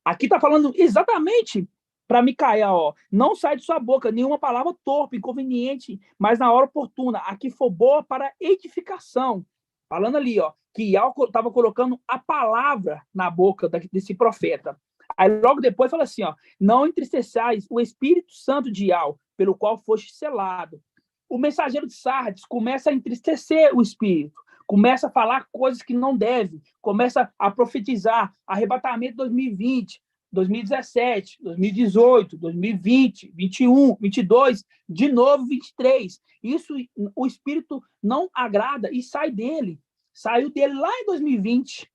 aqui está falando exatamente para Micael, não sai de sua boca nenhuma palavra torpe, inconveniente, mas na hora oportuna, a que for boa para edificação. Falando ali, que Yahweh estava colocando a palavra na boca desse profeta. Aí logo depois fala assim, não entristeçais o Espírito Santo de Yahweh, pelo qual foste selado. O mensageiro de Sardes começa a entristecer o Espírito, começa a falar coisas que não deve, começa a profetizar arrebatamento 2020, 2017, 2018, 2020, 21, 22, de novo 23. Isso o Espírito não agrada e sai dele. Saiu dele lá em 2020.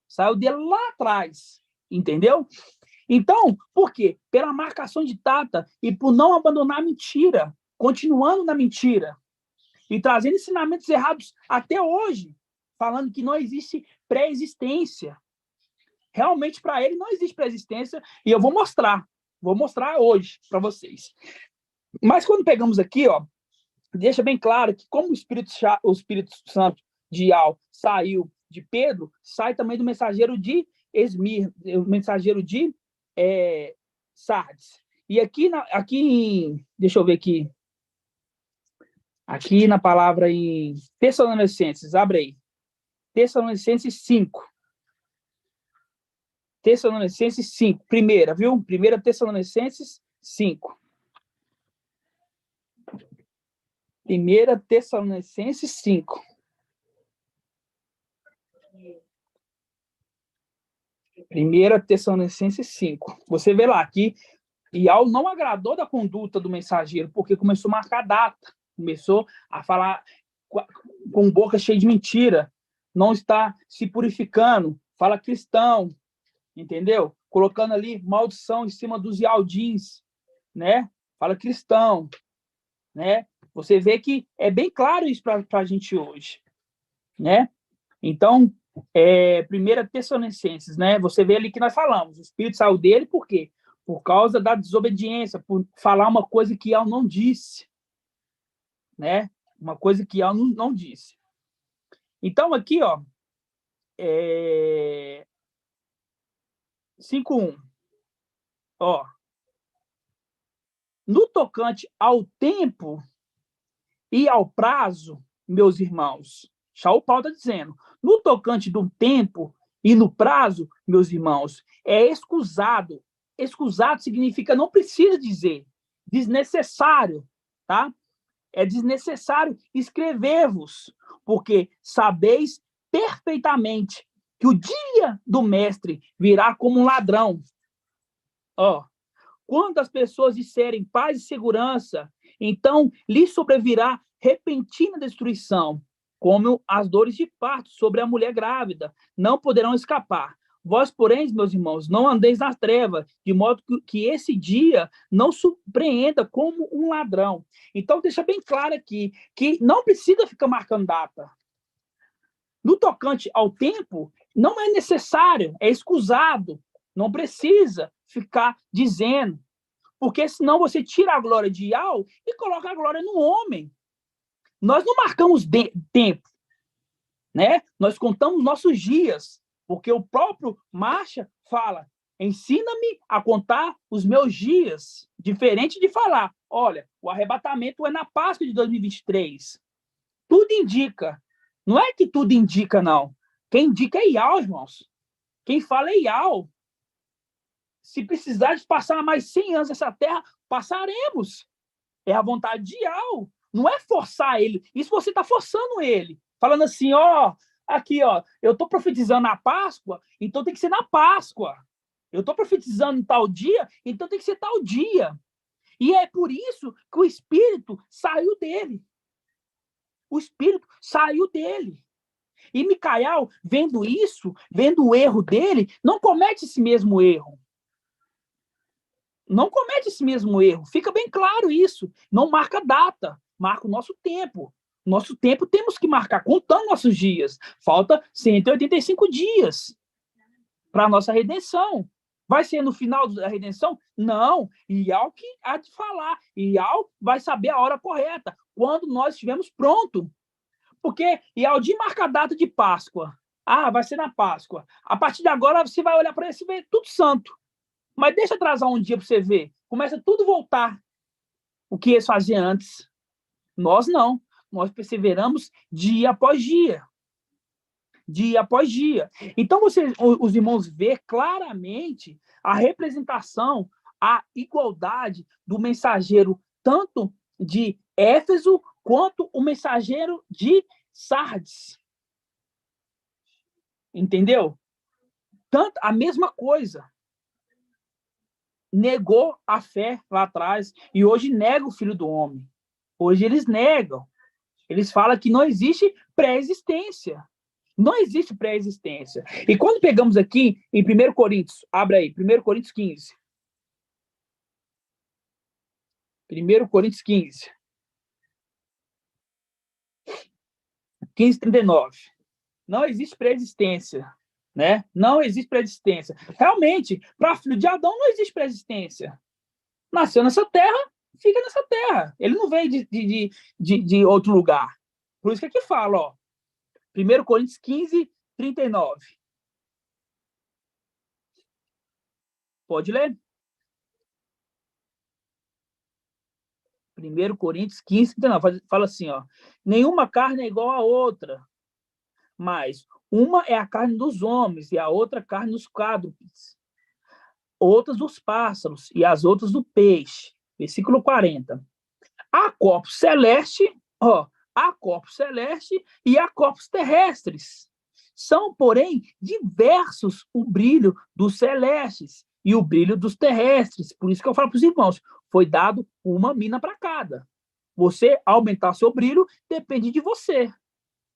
Saiu dele lá atrás. Entendeu? Então, por quê? Pela marcação de data e por não abandonar a mentira, continuando na mentira e trazendo ensinamentos errados até hoje, falando que não existe pré-existência. Realmente, para ele, não existe pré-existência e eu vou mostrar hoje para vocês. Mas quando pegamos aqui, deixa bem claro que como o Espírito Santo de Yahweh saiu de Pedro, sai também do mensageiro de Esmir, o mensageiro de Sardes. E aqui deixa eu ver aqui na palavra em Tessalonicenses, abre aí, Tessalonicenses 5. Tessalonicenses 5, primeira, viu? Primeira Tessalonicenses 5. Primeira Tessalonicenses 5. Primeira Tessalonicenses 5. Você vê lá que Yahweh não agradou da conduta do mensageiro, porque começou a marcar data, começou a falar com boca cheia de mentira, não está se purificando, fala cristão, entendeu? Colocando ali maldição em cima dos Yaldins, né? Fala cristão, né? Você vê que é bem claro isso para a gente hoje, né? Então, 1 Tessalonicenses, né? Você vê ali que nós falamos, o Espírito saiu dele por quê? Por causa da desobediência, por falar uma coisa que Yahweh não disse, né? Uma coisa que Yahweh não disse. Então, aqui, 5:1. No tocante ao tempo e ao prazo, meus irmãos, Shaul Paulo está dizendo, no tocante do tempo e no prazo, meus irmãos, é escusado. Escusado significa não precisa dizer, desnecessário, tá? É desnecessário escrever-vos, porque sabeis perfeitamente que o dia do mestre virá como um ladrão. Ó, quando as pessoas disserem paz e segurança, então lhes sobrevirá repentina destruição, como as dores de parto sobre a mulher grávida, não poderão escapar. Vós, porém, meus irmãos, não andeis nas trevas, de modo que esse dia não surpreenda como um ladrão. Então, deixa bem claro aqui, que não precisa ficar marcando data. No tocante ao tempo, não é necessário, é escusado, não precisa ficar dizendo, porque senão você tira a glória de Yahweh e coloca a glória no homem. Nós não marcamos tempo, né? Nós contamos nossos dias, porque o próprio Marcha fala, ensina-me a contar os meus dias, diferente de falar, olha, o arrebatamento é na Páscoa de 2023. Tudo indica. Não é que tudo indica, não. Quem indica é Yahweh, irmãos. Quem fala é Yahweh. Se precisar de passar mais 100 anos nessa terra, passaremos. É a vontade de Yahweh. Não é forçar ele. Isso você está forçando ele. Falando assim, ó, aqui, ó, eu estou profetizando na Páscoa, então tem que ser na Páscoa. Eu estou profetizando em tal dia, então tem que ser tal dia. E é por isso que o Espírito saiu dele. O Espírito saiu dele. E Micael, vendo isso, vendo o erro dele, não comete esse mesmo erro. Não comete esse mesmo erro. Fica bem claro isso. Não marca data, marca o nosso tempo. Nosso tempo temos que marcar, contando nossos dias. Falta 185 dias para a nossa redenção. Vai ser no final da redenção? Não. Ial que há de falar. Ial vai saber a hora correta, quando nós estivermos prontos. Porque Ial de marca a data de Páscoa. Ah, vai ser na Páscoa. A partir de agora, você vai olhar para isso e ver tudo santo. Mas deixa atrasar um dia para você ver. Começa tudo a voltar. O que eles faziam antes. Nós não. Nós perseveramos dia após dia. Dia após dia. Então, os irmãos vê claramente a representação, a igualdade do mensageiro, tanto de Éfeso, quanto o mensageiro de Sardes. Entendeu? Tanto, a mesma coisa. Negou a fé lá atrás e hoje nega o Filho do Homem. Hoje eles negam. Eles falam que não existe pré-existência. Não existe pré-existência. E quando pegamos aqui em 1 Coríntios, abre aí, 1 Coríntios 15. 1 Coríntios 15. 15:39. Não existe pré-existência. Né? Não existe pré-existência. Realmente, para filho de Adão não existe pré-existência. Nasceu nessa terra, fica nessa terra. Ele não veio de outro lugar. Por isso que aqui fala, ó, 1 Coríntios 15:39. Pode ler? 1 Coríntios 15:39. Fala assim, ó, nenhuma carne é igual à outra, mas uma é a carne dos homens e a outra carne dos quádrupes, outras dos pássaros e as outras do peixe. Versículo 40. Há corpos celeste, ó, há corpos celeste e há corpos terrestres. São, porém, diversos o brilho dos celestes e o brilho dos terrestres. Por isso que eu falo para os irmãos, foi dado uma mina para cada. Você aumentar seu brilho depende de você.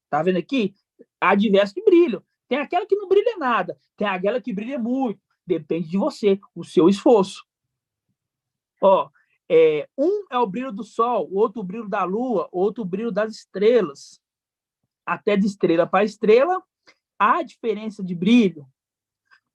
Tá vendo aqui? Há diversos de brilho. Tem aquela que não brilha nada, tem aquela que brilha muito. Depende de você, o seu esforço. Ó, um é o brilho do sol, outro o brilho da lua, outro o brilho das estrelas. Até de estrela para estrela, há diferença de brilho.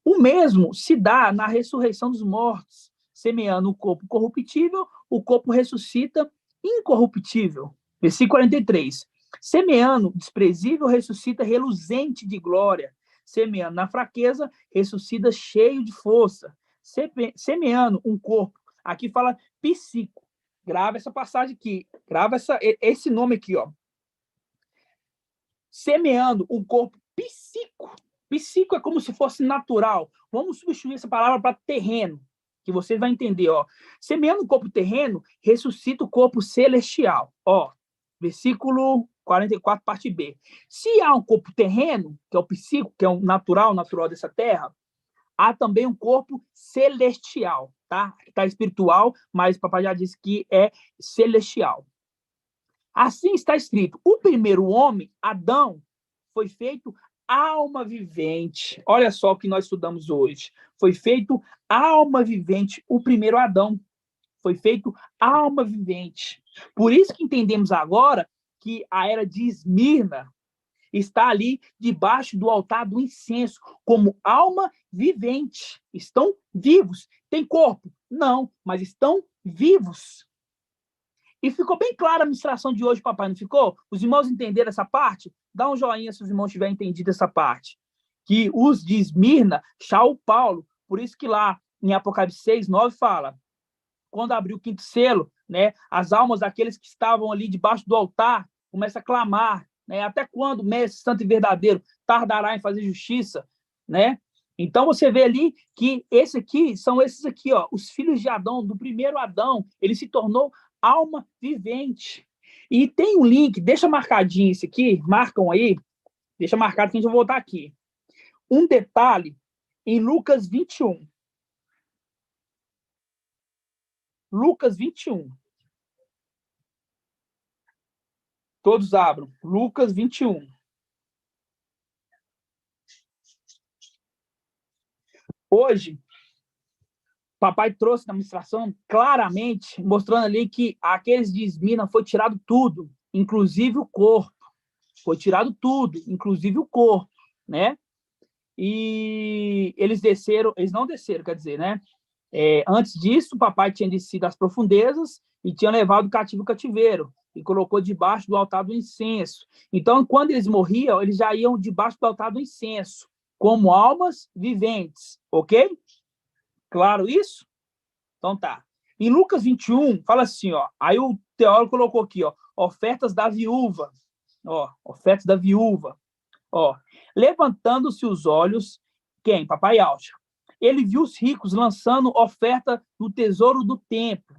O mesmo se dá na ressurreição dos mortos. Semeando o corpo corruptível, o corpo ressuscita incorruptível. Versículo 43. Semeando desprezível, ressuscita reluzente de glória. Semeando na fraqueza, ressuscita cheio de força. Semeando um corpo. Aqui fala psíquico. Grava essa passagem aqui. Grava esse nome aqui, ó. semeando um corpo psíquico. Psíquico é como se fosse natural. Vamos substituir essa palavra para terreno, que você vai entender. Ó. Semeando o corpo terreno, ressuscita o corpo celestial. Ó, versículo 44, parte B. Se há um corpo terreno, que é o psíquico, que é o natural dessa terra, há também um corpo celestial, tá? Está espiritual, mas o papai já disse que é celestial. Assim está escrito: o primeiro homem, Adão, foi feito alma vivente. Olha só o que nós estudamos hoje. Foi feito alma vivente. O primeiro Adão foi feito alma vivente. Por isso que entendemos agora que a era de Esmirna está ali debaixo do altar do incenso, como alma vivente. Estão vivos. Tem corpo? Não, mas estão vivos. E ficou bem clara a ministração de hoje, papai, não ficou? Os irmãos entenderam essa parte? Dá um joinha se os irmãos tiverem entendido essa parte. Que os de Esmirna, Shaul Paulo, por isso que lá em Apocalipse 6, 9 fala, quando abriu o quinto selo, né, as almas daqueles que estavam ali debaixo do altar começam a clamar, né, até quando o Mestre Santo e Verdadeiro tardará em fazer justiça, né? Então você vê ali que esses aqui, ó, os filhos de Adão, do primeiro Adão, ele se tornou alma vivente. E tem um link, deixa marcadinho isso aqui, marcam aí, deixa marcado que a gente vai voltar aqui. Um detalhe em Lucas 21. Lucas 21. Todos abram. Lucas 21. Hoje, papai trouxe na ministração claramente, mostrando ali que aqueles de Esmirna foi tirado tudo, inclusive o corpo. Foi tirado tudo, inclusive o corpo, né? E eles não desceram, quer dizer, né? Antes disso, o papai tinha descido às profundezas e tinha levado o cativo ao cativeiro e colocou debaixo do altar do incenso. Então, quando eles morriam, eles já iam debaixo do altar do incenso, como almas viventes, ok? Claro isso? Então tá. Em Lucas 21, fala assim, ó. Aí o teólogo colocou aqui, ó, ofertas da viúva. Ó, ofertas da viúva. Ó, levantando-se os olhos, quem? Papai Alcha. Ele viu os ricos lançando oferta do tesouro do templo.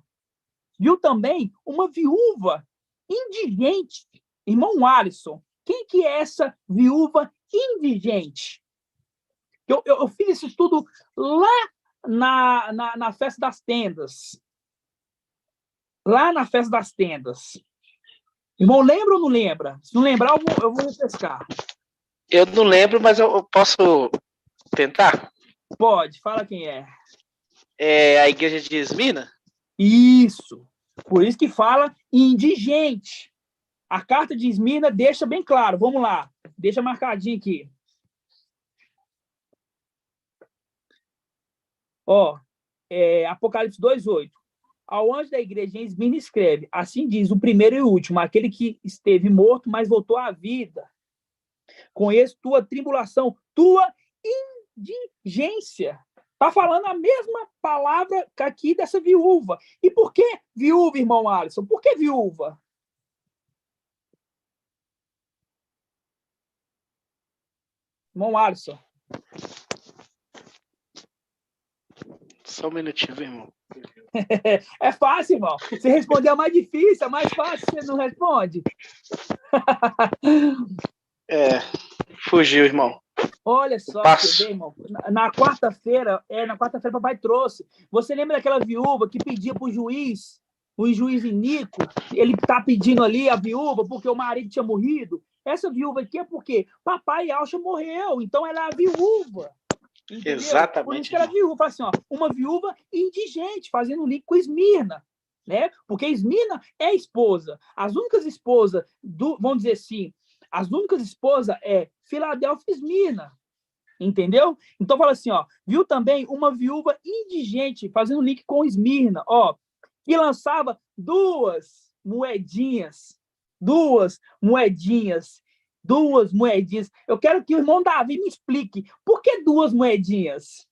Viu também uma viúva indigente. Irmão Alisson, quem que é essa viúva indigente? Eu fiz esse estudo lá na festa das tendas. Lá na festa das tendas. Irmão, lembra ou não lembra? Se não lembrar, eu vou pescar. Eu não lembro, mas eu posso tentar? Pode, fala quem é. É a igreja de Esmirna? Isso. Por isso que fala indigente. A carta de Esmirna deixa bem claro. Vamos lá. Deixa marcadinho aqui. Ó, Apocalipse 2:8. Ao anjo da igreja em Esmirna escreve, assim diz o primeiro e o último, aquele que esteve morto, mas voltou à vida. Conheço tua tribulação, tua indigência. Está falando a mesma palavra que aqui dessa viúva. E por que viúva, irmão Alisson? Por que viúva? Irmão Alisson. Só um minutinho, viu, irmão? É fácil, irmão. Você responder é mais difícil, é mais fácil, você não responde. Fugiu, irmão. Olha só, você vê, irmão. Na quarta-feira, papai trouxe. Você lembra daquela viúva que pedia para o juiz iníquo? Ele está pedindo ali a viúva porque o marido tinha morrido. Essa viúva aqui é porque papai Alcha morreu, então ela é a viúva. Entendeu? Exatamente. Por isso que ela é viúva. Fala assim, ó, uma viúva indigente, fazendo link com Esmirna. Né? Porque Esmirna é esposa. As únicas esposas, vamos dizer assim, as únicas esposas é Filadélfia e Esmirna. Entendeu? Então fala assim, ó, viu também uma viúva indigente, fazendo link com Esmirna, ó, que lançava duas moedinhas. Eu quero que o irmão Davi me explique por que 2 moedinhas?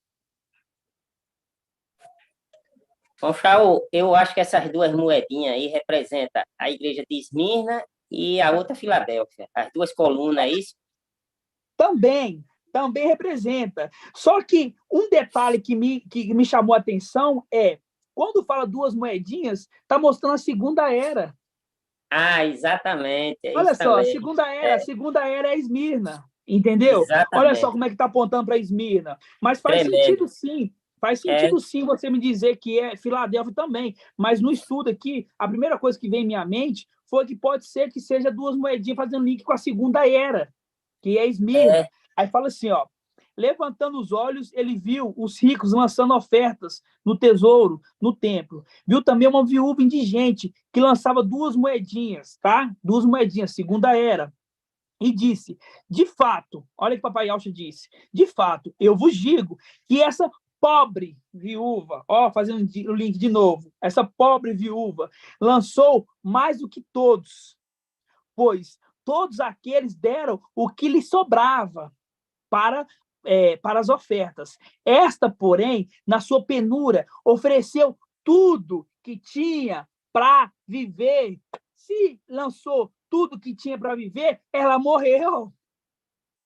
Bom, Shaul, eu acho que essas 2 moedinhas aí representam a igreja de Esmirna e a outra Filadélfia. As duas colunas, é isso? Também representa. Só que um detalhe que me chamou a atenção é, quando fala duas moedinhas, está mostrando a segunda era. Ah, exatamente. Olha isso só, também. a segunda era é Esmirna, entendeu? Exatamente. Olha só como é que está apontando para Esmirna. Mas faz sentido sim. Faz sentido sim você me dizer que é Filadélfia também. Mas no estudo aqui, a primeira coisa que veio em minha mente foi que pode ser que seja duas moedinhas fazendo link com a segunda era, que é Esmirna. Aí fala assim, ó, levantando os olhos, ele viu os ricos lançando ofertas no tesouro, no templo. Viu também uma viúva indigente que lançava duas moedinhas, tá? Duas moedinhas, segunda era. E disse, de fato, olha o que o papai Yaucha disse, de fato, eu vos digo que essa pobre viúva, ó, fazendo o link de novo, essa pobre viúva lançou mais do que todos, pois todos aqueles deram o que lhe sobrava para as ofertas. Esta, porém, na sua penúria, ofereceu tudo que tinha para viver. Se lançou tudo que tinha para viver, ela morreu.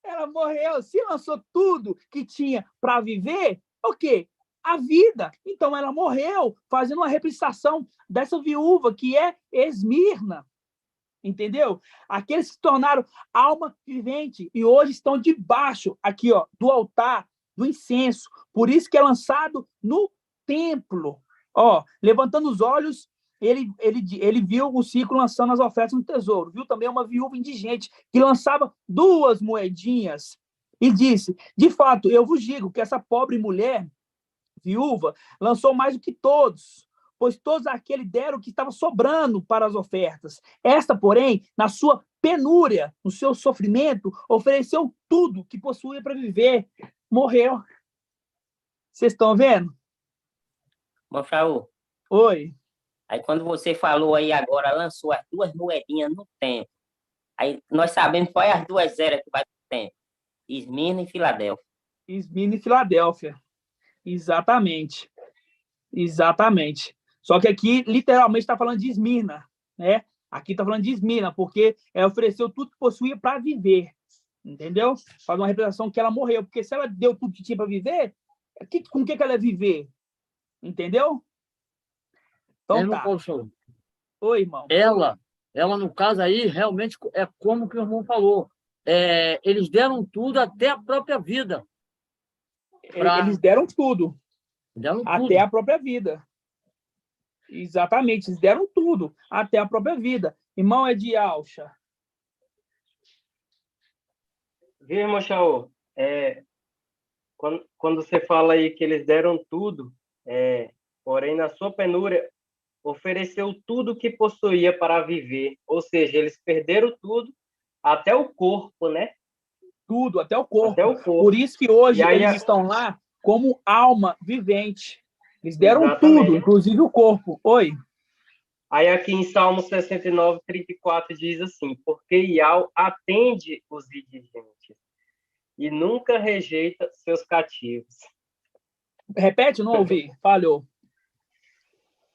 Ela morreu. Se lançou tudo que tinha para viver, o quê? A vida. Então, ela morreu, fazendo uma representação dessa viúva, que é Esmirna. Entendeu? Aqueles que se tornaram alma vivente e hoje estão debaixo aqui, ó, do altar, do incenso. Por isso que é lançado no templo. Ó, levantando os olhos, ele viu o ciclo lançando as ofertas no tesouro. Viu também uma viúva indigente que lançava duas moedinhas e disse, de fato, eu vos digo que essa pobre mulher, viúva, lançou mais do que todos, pois todos aqueles deram o que estava sobrando para as ofertas. Esta, porém, na sua penúria, no seu sofrimento, ofereceu tudo que possuía para viver. Morreu. Vocês estão vendo? Bom, Fraú. Oi. Aí, quando você falou aí agora, lançou as duas moedinhas no tempo. Aí, nós sabemos quais as duas eras que vai pro tempo. Esmirna e Filadélfia. Esmirna e Filadélfia. Exatamente. Exatamente. Só que aqui, literalmente, está falando de Esmirna, né? Aqui está falando de Esmirna, porque ela ofereceu tudo que possuía para viver, entendeu? Faz uma representação que ela morreu, porque se ela deu tudo que tinha para viver, com o que ela ia viver? Entendeu? Então tá. Oi, irmão. Ela, no caso aí, realmente é como que o irmão falou. Eles deram tudo, até a própria vida. Eles deram tudo. Até tudo. a própria vida. Exatamente, eles deram tudo, até a própria vida. Irmão Edialcha. Viu, irmão Shaô? Quando você fala aí que eles deram tudo, porém, na sua penúria, ofereceu tudo que possuía para viver. Ou seja, eles perderam tudo, até o corpo, né? Tudo, até o corpo. Até o corpo. Por isso que hoje aí, eles estão lá como alma vivente. Eles deram Exatamente. tudo, inclusive o corpo. Oi. Aí aqui em Salmo 69, 34 diz assim, porque Iau atende os indigentes e nunca rejeita seus cativos. Repete, não ouvi. Falhou.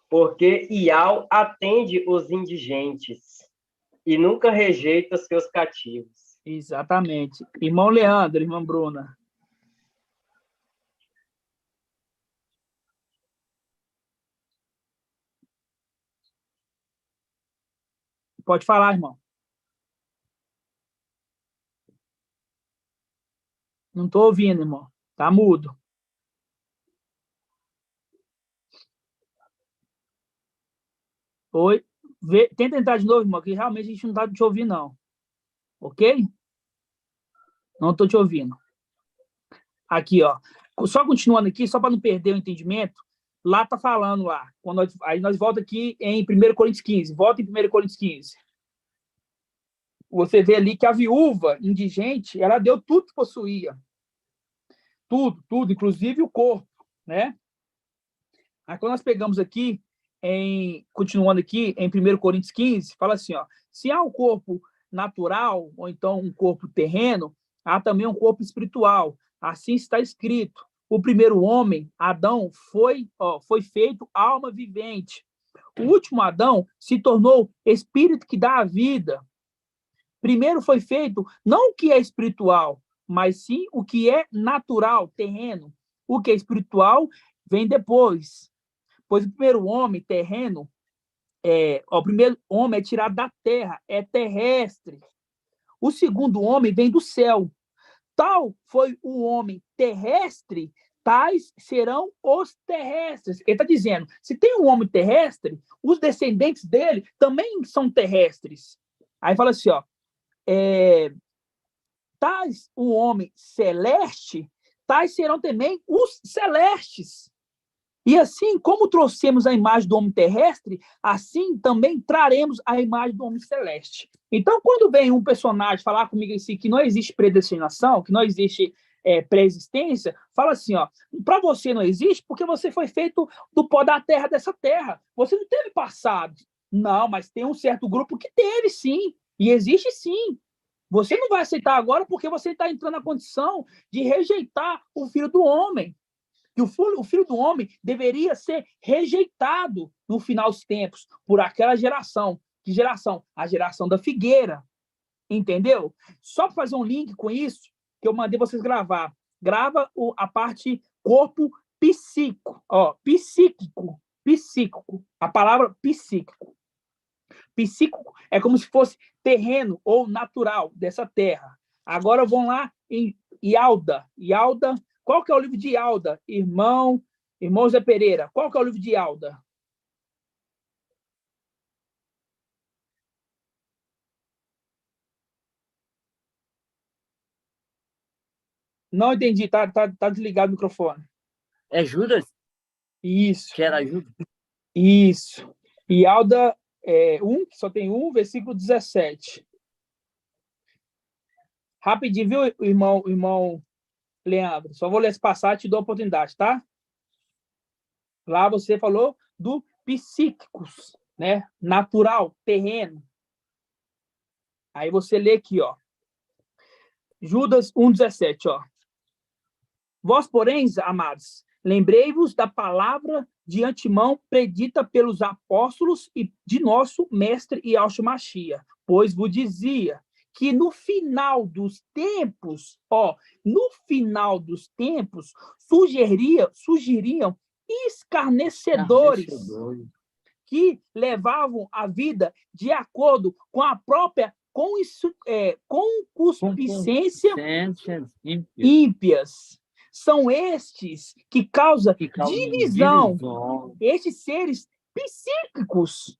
Porque Iau atende os indigentes e nunca rejeita seus cativos. Exatamente. Irmão Leandro, irmã Bruna. Pode falar, irmão. Não estou ouvindo, irmão. Tá mudo. Oi. Tenta entrar de novo, irmão, que realmente a gente não está te ouvindo, não. Ok? Não estou te ouvindo. Aqui, ó. Só continuando aqui, só para não perder o entendimento, lá está falando lá. Aí nós volta aqui em 1 Coríntios 15. Volta em 1 Coríntios 15. Você vê ali que a viúva indigente, ela deu tudo que possuía. Tudo, inclusive o corpo, né? Aí quando nós pegamos aqui, continuando aqui, em 1 Coríntios 15, fala assim, ó, se há um corpo natural, ou então um corpo terreno, há também um corpo espiritual. Assim está escrito, o primeiro homem, Adão, foi feito alma vivente. O último Adão se tornou espírito que dá a vida. Primeiro foi feito não o que é espiritual, mas sim o que é natural, terreno. O que é espiritual vem depois. Pois o primeiro homem terreno, o primeiro homem é tirado da terra, é terrestre. O segundo homem vem do céu. Tal foi o homem terrestre, tais serão os terrestres. Ele está dizendo, se tem um homem terrestre, os descendentes dele também são terrestres. Aí fala assim, tais o homem celeste, tais serão também os celestes. E assim, como trouxemos a imagem do homem terrestre, assim também traremos a imagem do homem celeste. Então, quando vem um personagem falar comigo assim, que não existe predestinação, que não existe pré-existência, fala assim, para você não existe porque você foi feito do pó da terra dessa terra. Você não teve passado. Não, mas tem um certo grupo que teve, sim. E existe, sim. Você não vai aceitar agora porque você está entrando na condição de rejeitar o filho do homem. Que o filho do homem deveria ser rejeitado no final dos tempos por aquela geração. Que geração? A geração da figueira. Entendeu? Só para fazer um link com isso, que eu mandei vocês gravar. Grava a parte corpo psíquico. Psíquico. Psíquico. A palavra psíquico. Psíquico é como se fosse terreno ou natural dessa terra. Agora vão lá em Ialda. Ialda. Qual que é o livro de Ialda? Irmão Zé Pereira. Qual que é o livro de Ialda? Não entendi. Tá desligado o microfone. É Judas? Isso. Que era Judas? Isso. Ialda 1, que só tem 1, versículo 17. Rapidinho, viu, irmão Leandro? Só vou ler esse passagem e te dou a oportunidade, tá? Lá você falou do psíquicos, né? Natural, terreno. Aí você lê aqui, Judas 1,17, Vós, porém, amados, lembrei-vos da palavra de antemão predita pelos apóstolos e de nosso mestre Yahshua Mashiach, pois vos dizia que no final dos tempos, surgiriam escarnecedores que levavam a vida de acordo com a própria concupiscência ímpias. São estes que causam divisão. Estes seres psíquicos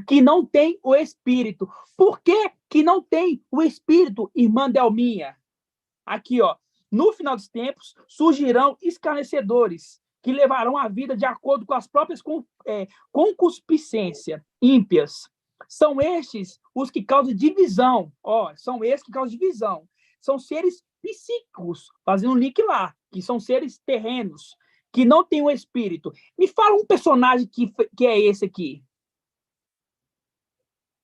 que não têm o espírito. Por que não tem o espírito, irmã Delminha? Aqui, no final dos tempos, surgirão escarnecedores que levarão a vida de acordo com as próprias concupiscências ímpias. São estes os que causam divisão. São estes que causam divisão. São seres psíquicos, fazendo um link lá, que são seres terrenos, que não têm o espírito. Me fala um personagem que é esse aqui.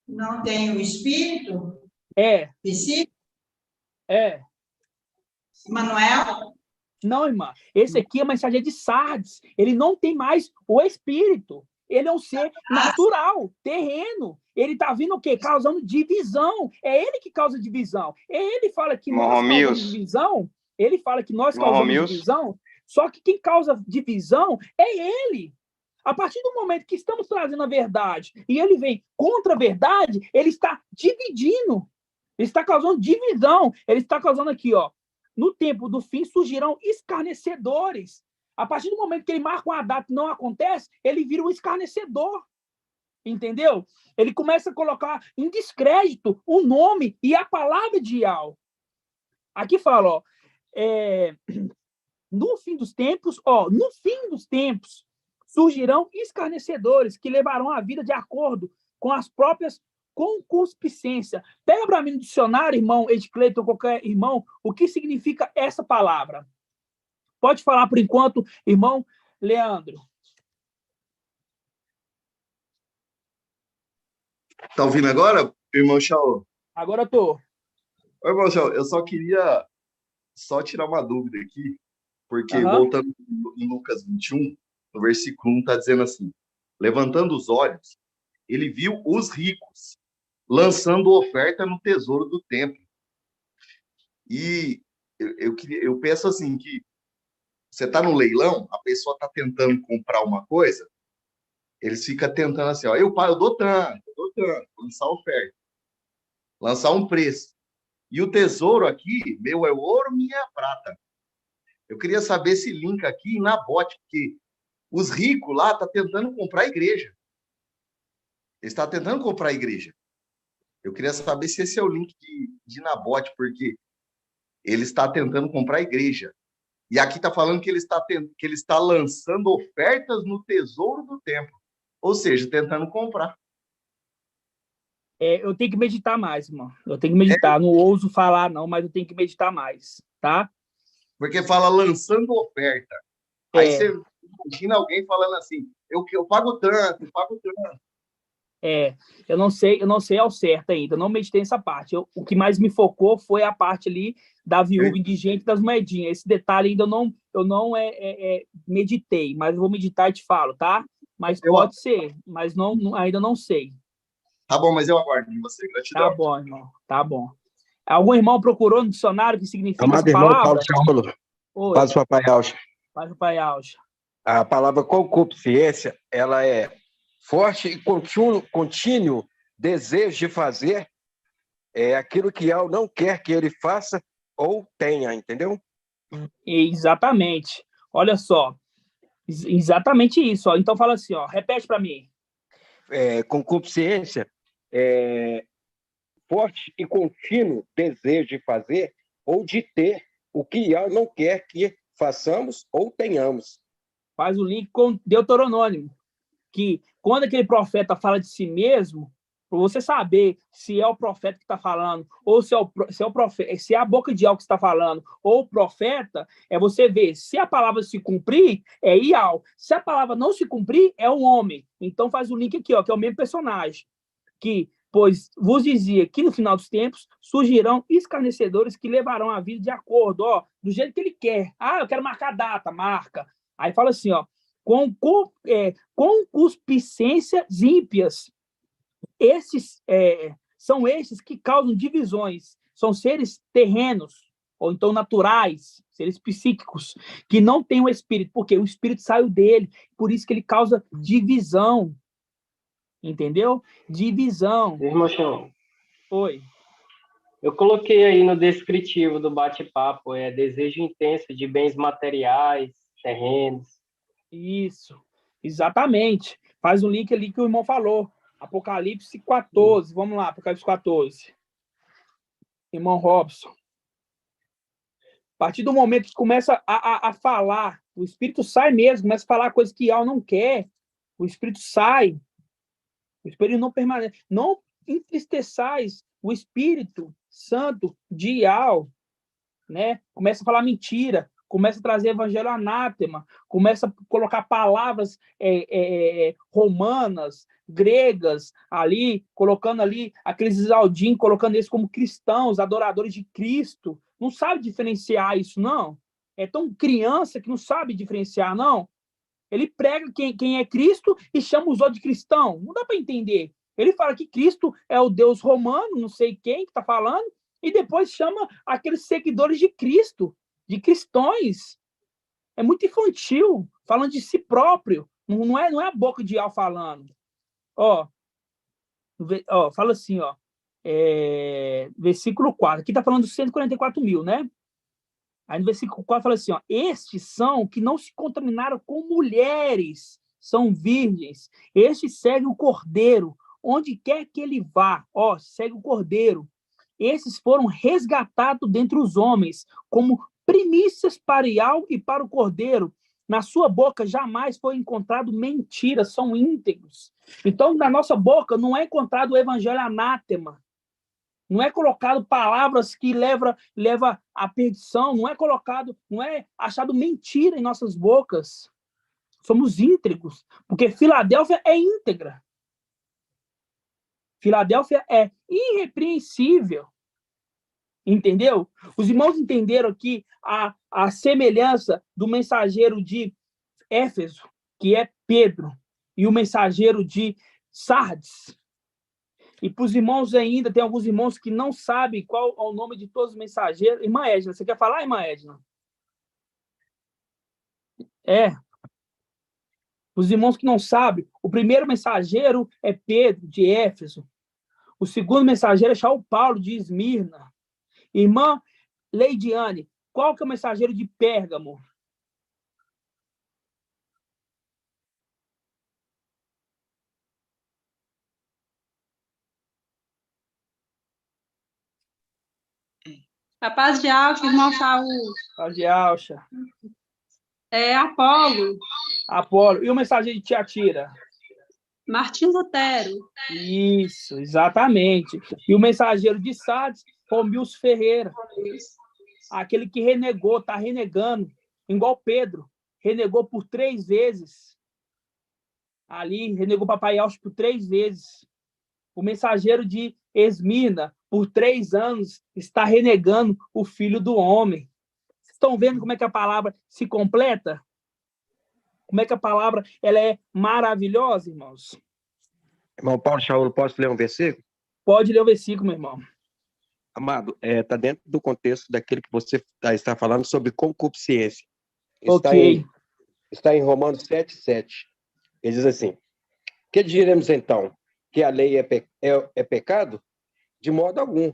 Não tem o espírito? Psíquico? Manuel? Não, irmã. Esse aqui é o mensageiro de Sardes. Ele não tem mais o espírito. Ele é um ser natural, terreno. Ele está vindo o quê? Causando divisão. É ele que causa divisão. Ele fala que nós causamos divisão. Ele fala que nós causamos divisão. Só que quem causa divisão é ele. A partir do momento que estamos trazendo a verdade e ele vem contra a verdade, ele está dividindo. Ele está causando divisão. Ele está causando aqui, no tempo do fim surgirão escarnecedores. A partir do momento que ele marca uma data e não acontece, ele vira um escarnecedor. Entendeu? Ele começa a colocar em descrédito o nome e a palavra de Yahweh. Aqui fala, no fim dos tempos, surgirão escarnecedores que levarão a vida de acordo com as próprias concupiscências. Pega para mim no dicionário, irmão Edcleiton, qualquer irmão, o que significa essa palavra. Pode falar por enquanto, irmão Leandro. Tá ouvindo agora, irmão Shaul? Agora eu tô. Oi, irmão Shaul, eu só queria tirar uma dúvida aqui, porque voltando em Lucas 21, no versículo 1, está dizendo assim, levantando os olhos, ele viu os ricos lançando oferta no tesouro do templo. E eu penso assim, que você está no leilão, a pessoa está tentando comprar uma coisa, eles ficam tentando assim, ó, eu dou tanto, lançar oferta, lançar um preço. E o tesouro aqui, meu é ouro, minha é prata. Eu queria saber esse link aqui em Nabote, porque os ricos lá estão tentando comprar a igreja. Eles estão tentando comprar a igreja. Eu queria saber se esse é o link de Nabote, porque ele está tentando comprar a igreja. E aqui está falando que ele está lançando ofertas no tesouro do templo. Ou seja, tentando comprar. Eu tenho que meditar mais, irmão. Eu tenho que meditar. Não ouso falar, não, mas eu tenho que meditar mais, tá? Porque fala lançando oferta. Aí você imagina alguém falando assim, eu pago tanto, eu pago tanto. Eu não sei ao certo ainda, eu não meditei nessa parte. O que mais me focou foi a parte ali da viúva indigente das moedinhas. Esse detalhe ainda eu não meditei, mas eu vou meditar e te falo, tá? Mas pode ser, mas ainda não sei. Tá bom, mas eu aguardo de você, gratidão. Tá bom, irmão, tá bom. Algum irmão procurou no dicionário o que significa Amado essa irmão palavra? Paulo Tiago, paz do Papai Alcha. Paz do Papai Alcha. A palavra concupiscência, ela é forte e contínuo desejo de fazer aquilo que Al não quer que ele faça ou tenha, entendeu? Exatamente. Olha só. Exatamente isso. Ó. Então fala assim, ó, repete para mim. Concupiscência é forte e contínuo desejo de fazer ou de ter o que Al não quer que façamos ou tenhamos. Faz o link com Deuteronômio, que quando aquele profeta fala de si mesmo, para você saber se é o profeta que está falando, ou se é o profeta, se é a boca de Al que está falando, ou o profeta, você ver se a palavra se cumprir, é Ial. Se a palavra não se cumprir, é um homem. Então faz o link aqui, ó, que é o mesmo personagem. Que, pois vos dizia que no final dos tempos surgirão escarnecedores que levarão a vida de acordo, ó, do jeito que ele quer. Eu quero marcar a data, marca. Aí fala assim, ó, concupiscências ímpias. Esses são esses que causam divisões. São seres terrenos, ou então naturais, seres psíquicos, que não têm o espírito, porque o espírito saiu dele, por isso que ele causa divisão. Entendeu? Divisão. Irmão Chão. Oi. Eu coloquei aí no descritivo do bate-papo, desejo intenso de bens materiais, terrenos. Isso, exatamente. Faz um link ali que o irmão falou. Apocalipse 14. Vamos lá, Apocalipse 14. Irmão Robson. A partir do momento que começa a falar, o Espírito sai mesmo, começa a falar coisas que Al não quer. O Espírito sai. O Espírito não permanece. Não entristeçais o Espírito Santo de Al, né? Começa a falar mentira. Começa a trazer evangelho anátema, começa a colocar palavras romanas, gregas, ali, colocando ali aqueles Isaldin, colocando eles como cristãos, adoradores de Cristo. Não sabe diferenciar isso, não. É tão criança que não sabe diferenciar, não. Ele prega quem é Cristo e chama os outros de cristão. Não dá para entender. Ele fala que Cristo é o Deus romano, não sei quem que está falando, e depois chama aqueles seguidores de Cristo, de cristãos. É muito infantil, falando de si próprio. Não é a boca de Al falando. Fala assim, versículo 4. Aqui está falando dos 144 mil, né? Aí no versículo 4 fala assim, estes são que não se contaminaram com mulheres, são virgens. Estes seguem o Cordeiro, onde quer que ele vá. Segue o Cordeiro. Esses foram resgatados dentre os homens, como primícias para Ial e para o Cordeiro. Na sua boca jamais foi encontrado mentira, são íntegros. Então, na nossa boca não é encontrado o evangelho anátema. Não é colocado palavras que leva à perdição, não é achado mentira em nossas bocas. Somos íntegros, porque Filadélfia é íntegra. Filadélfia é irrepreensível. Entendeu? Os irmãos entenderam aqui a semelhança do mensageiro de Éfeso, que é Pedro, e o mensageiro de Sardes. E para os irmãos ainda, tem alguns irmãos que não sabem qual é o nome de todos os mensageiros. Irmã Edna, você quer falar, irmã Edna? Os irmãos que não sabem, o primeiro mensageiro é Pedro, de Éfeso. O segundo mensageiro é São Paulo, de Esmirna. Irmã Leidiane, qual que é o mensageiro de Pérgamo? A paz de Alcha, irmão Saúl. Paz de Alcha. É Apolo. Apolo. E o mensageiro de Tiatira? Martim Lutero. Isso, exatamente. E o mensageiro de Sardes, Romilson Ferreira. Aquele que renegou, está renegando, igual Pedro, renegou por 3 vezes. Ali, renegou papai Alcho por 3 vezes. O mensageiro de Esmirna, por 3 anos, está renegando o Filho do Homem. Vocês estão vendo como é que a palavra se completa? Como é que a palavra ela é maravilhosa, irmãos? Irmão Paulo Shaul, posso ler um versículo? Pode ler o versículo, meu irmão. Amado, está dentro do contexto daquilo que você está falando sobre concupiscência. Está em Romanos 7:7. Ele diz assim: que diremos então? Que a lei é pecado? De modo algum.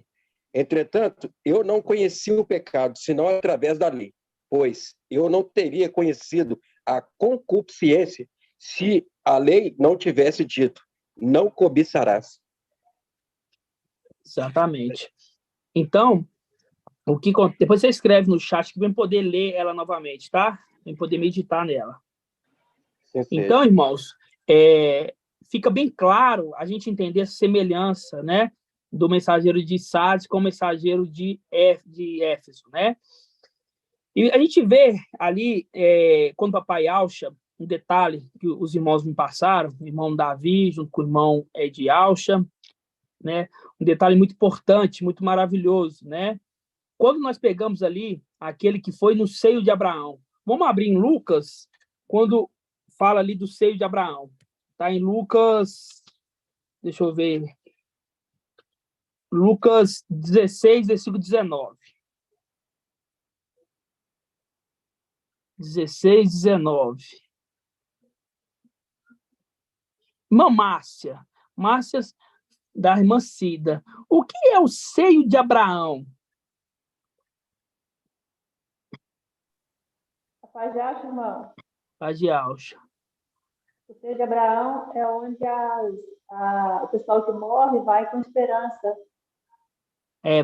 Entretanto, eu não conheci o pecado, senão através da lei, pois eu não teria conhecido a concupiscência se a lei não tivesse dito, não cobiçarás. Exatamente. Então, depois você escreve no chat que vem poder ler ela novamente, tá? Vem poder meditar nela. Então, irmãos, fica bem claro a gente entender essa semelhança, né, do mensageiro de Sardes com o mensageiro de Éfeso, né? E a gente vê ali, quando o papai Alcha, um detalhe que os irmãos me passaram, o irmão Davi junto com o irmão de Alcha, né? Um detalhe muito importante, muito maravilhoso, né? Quando nós pegamos ali aquele que foi no seio de Abraão, vamos abrir em Lucas, quando fala ali do seio de Abraão, tá em Lucas, deixa eu ver, Lucas 16, versículo 19. 16, 19. Irmã Márcia da irmã Cida. O que é o seio de Abraão? A paz de Alcha, irmão. Paz de Alcha. O seio de Abraão é onde o pessoal que morre vai com esperança.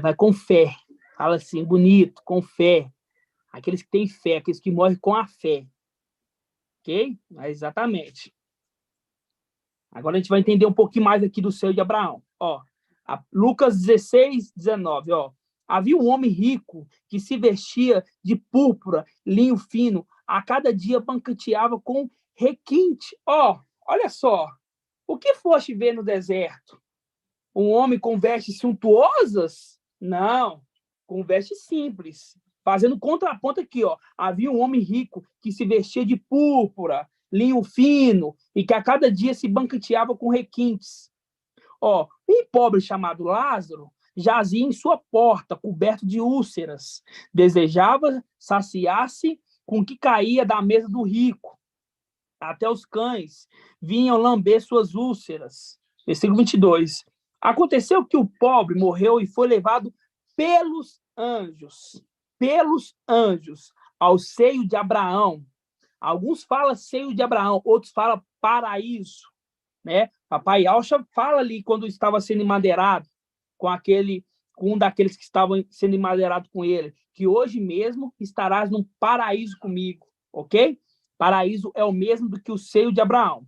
Vai com fé. Fala assim, bonito, com fé. Aqueles que têm fé, aqueles que morrem com a fé. Ok? Exatamente. Agora a gente vai entender um pouquinho mais aqui do seio de Abraão. Ó, Lucas 16, 19. Ó. Havia um homem rico que se vestia de púrpura, linho fino, a cada dia banqueteava com requinte. Ó, olha só. O que foste ver no deserto? Um homem com vestes suntuosas? Não, com vestes simples. Fazendo contraponto aqui, ó. Havia um homem rico que se vestia de púrpura, linho fino, e que a cada dia se banqueteava com requintes. Ó, um pobre chamado Lázaro jazia em sua porta, coberto de úlceras. Desejava saciar-se com o que caía da mesa do rico. Até os cães vinham lamber suas úlceras. Versículo 22. Aconteceu que o pobre morreu e foi levado pelos anjos, ao seio de Abraão. Alguns falam seio de Abraão, outros falam paraíso, né? Papai Alcha fala ali quando estava sendo madeirado com um daqueles que estavam sendo madeirado com ele, que hoje mesmo estarás num paraíso comigo, ok? Paraíso é o mesmo do que o seio de Abraão.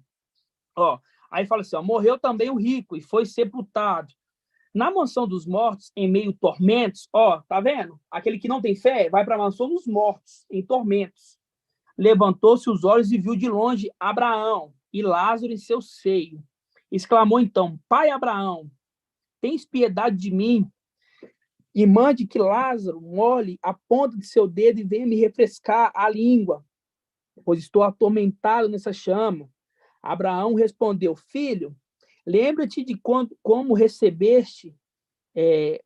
Ó, aí fala assim, ó, morreu também o rico e foi sepultado. Na mansão dos mortos, em meio a tormentos, ó, tá vendo? Aquele que não tem fé vai para a mansão dos mortos, em tormentos. Levantou-se os olhos e viu de longe Abraão e Lázaro em seu seio. Exclamou então, pai Abraão, tens piedade de mim e mande que Lázaro molhe a ponta de seu dedo e venha me refrescar a língua, pois estou atormentado nessa chama. Abraão respondeu, filho, Lembra-te de como recebeste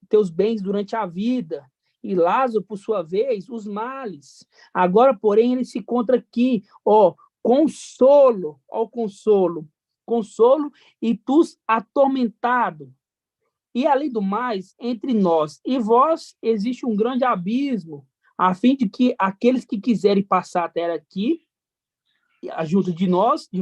teus bens durante a vida, e Lázaro, por sua vez, os males. Agora, porém, ele se encontra aqui, consolo, consolo, e tu atormentado. E, além do mais, entre nós e vós existe um grande abismo, a fim de que aqueles que quiserem passar até aqui, junto de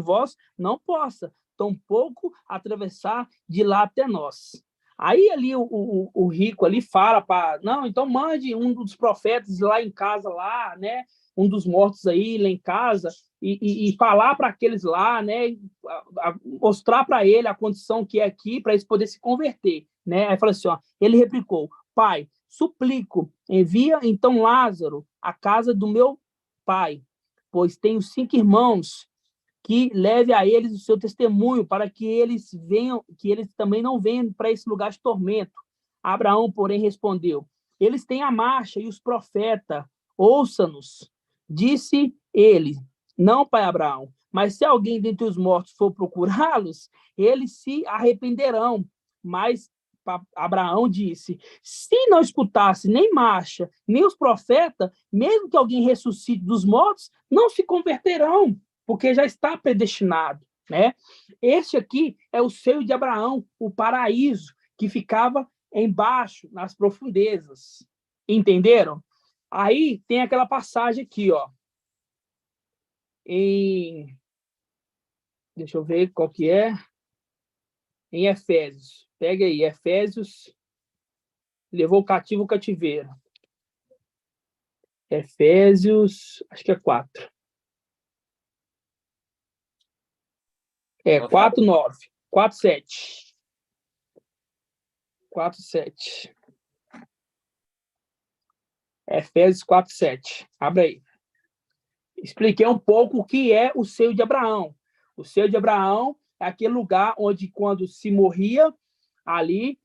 vós, não possa, tampouco atravessar de lá até nós. Aí ali o rico ali fala não, então mande um dos profetas lá em casa, lá, né? Um dos mortos aí lá em casa, e falar para aqueles lá, né? Mostrar para ele a condição que é aqui, para eles poderem se converter, né? Aí fala assim, ele replicou: Pai, suplico, envia então Lázaro à casa do meu pai, pois tenho 5 irmãos, que leve a eles o seu testemunho, para que eles também não venham para esse lugar de tormento. Abraão, porém, respondeu: eles têm a marcha e os profetas, ouça-nos. Disse ele: não, pai Abraão, mas se alguém dentre os mortos for procurá-los, eles se arrependerão. Mas Abraão disse: se não escutasse nem marcha, nem os profetas, mesmo que alguém ressuscite dos mortos, não se converterão, porque já está predestinado, né? Este aqui é o seio de Abraão, o paraíso, que ficava embaixo, nas profundezas. Entenderam? Aí tem aquela passagem aqui, deixa eu ver qual que é. Em Efésios. Pega aí, Efésios, levou o cativo o cativeiro. Efésios, acho que é 4. 4:9, 4:7. 4:7. Efésios 4:7. Abre aí. Expliquei um pouco o que é o seio de Abraão. O seio de Abraão é aquele lugar onde, quando se morria, ali,